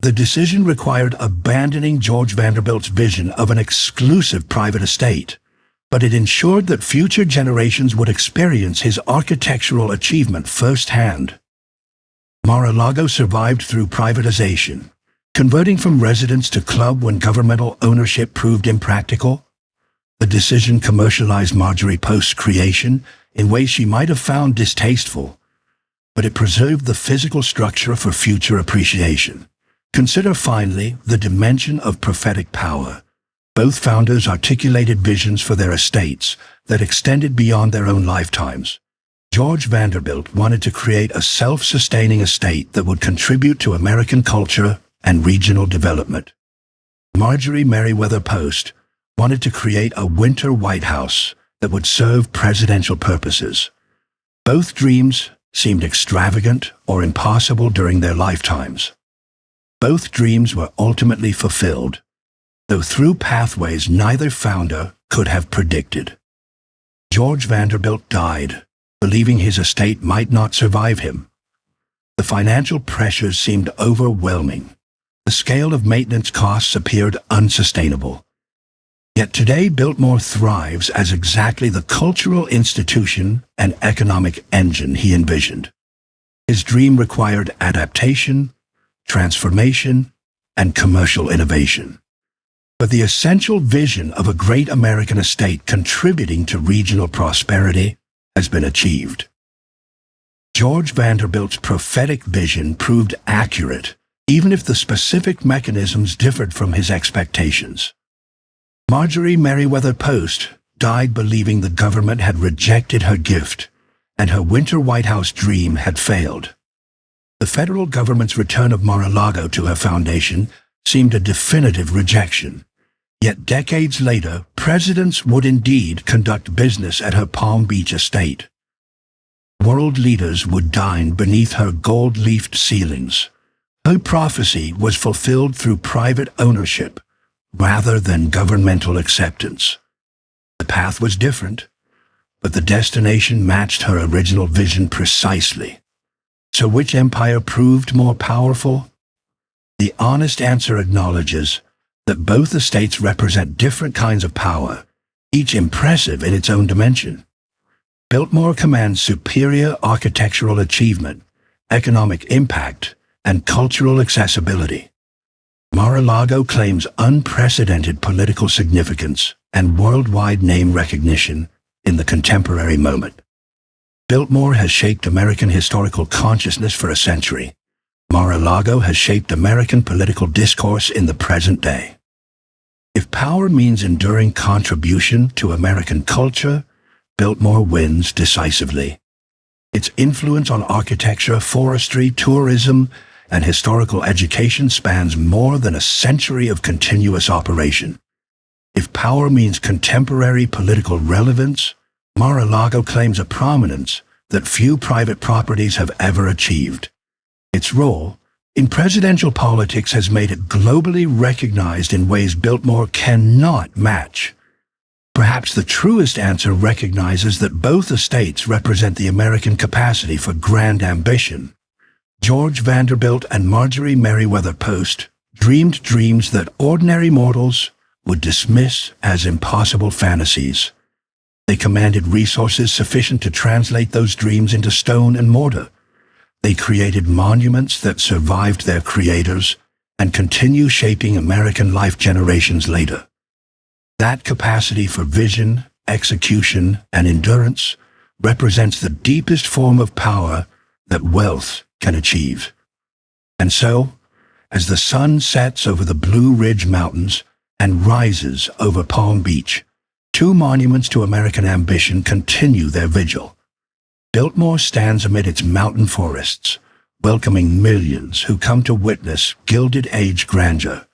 The decision required abandoning George Vanderbilt's vision of an exclusive private estate, but it ensured that future generations would experience his architectural achievement firsthand. Mar-a-Lago survived through privatization, converting from residence to club when governmental ownership proved impractical. The decision commercialized Marjorie Post's creation in ways she might have found distasteful, but it preserved the physical structure for future appreciation. Consider finally the dimension of prophetic power. Both founders articulated visions for their estates that extended beyond their own lifetimes. George Vanderbilt wanted to create a self-sustaining estate that would contribute to American culture and regional development. Marjorie Merriweather Post wanted to create a winter White House that would serve presidential purposes. Both dreams seemed extravagant or impossible during their lifetimes. Both dreams were ultimately fulfilled, though through pathways neither founder could have predicted. George Vanderbilt died, believing his estate might not survive him. The financial pressures seemed overwhelming. The scale of maintenance costs appeared unsustainable. Yet today Biltmore thrives as exactly the cultural institution and economic engine he envisioned. His dream required adaptation, transformation, and commercial innovation. But the essential vision of a great American estate contributing to regional prosperity has been achieved. George Vanderbilt's prophetic vision proved accurate, even if the specific mechanisms differed from his expectations. Marjorie Merriweather Post died believing the government had rejected her gift, and her winter White House dream had failed. The federal government's return of Mar-a-Lago to her foundation seemed a definitive rejection. Yet decades later, presidents would indeed conduct business at her Palm Beach estate. World leaders would dine beneath her gold-leafed ceilings. Her prophecy was fulfilled through private ownership rather than governmental acceptance. The path was different, but the destination matched her original vision precisely. So which empire proved more powerful? The honest answer acknowledges that both estates represent different kinds of power, each impressive in its own dimension. Biltmore commands superior architectural achievement, economic impact, and cultural accessibility. Mar-a-Lago claims unprecedented political significance and worldwide name recognition in the contemporary moment. Biltmore has shaped American historical consciousness for a century. Mar-a-Lago has shaped American political discourse in the present day. If power means enduring contribution to American culture, Biltmore wins decisively. Its influence on architecture, forestry, tourism, and historical education spans more than a century of continuous operation. If power means contemporary political relevance, Mar-a-Lago claims a prominence that few private properties have ever achieved. Its role in presidential politics has made it globally recognized in ways Biltmore cannot match. Perhaps the truest answer recognizes that both estates represent the American capacity for grand ambition. George Vanderbilt and Marjorie Merriweather Post dreamed dreams that ordinary mortals would dismiss as impossible fantasies. They commanded resources sufficient to translate those dreams into stone and mortar. They created monuments that survived their creators and continue shaping American life generations later. That capacity for vision, execution, and endurance represents the deepest form of power that wealth can achieve. And so, as the sun sets over the Blue Ridge Mountains and rises over Palm Beach, two monuments to American ambition continue their vigil. Biltmore stands amid its mountain forests, welcoming millions who come to witness Gilded Age grandeur.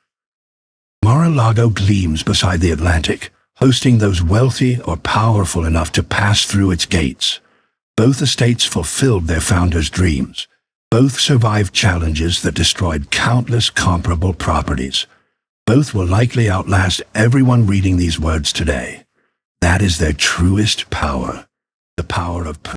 Mar-a-Lago gleams beside the Atlantic, hosting those wealthy or powerful enough to pass through its gates. Both estates fulfilled their founders' dreams. Both survived challenges that destroyed countless comparable properties. Both will likely outlast everyone reading these words today. That is their truest power, the power of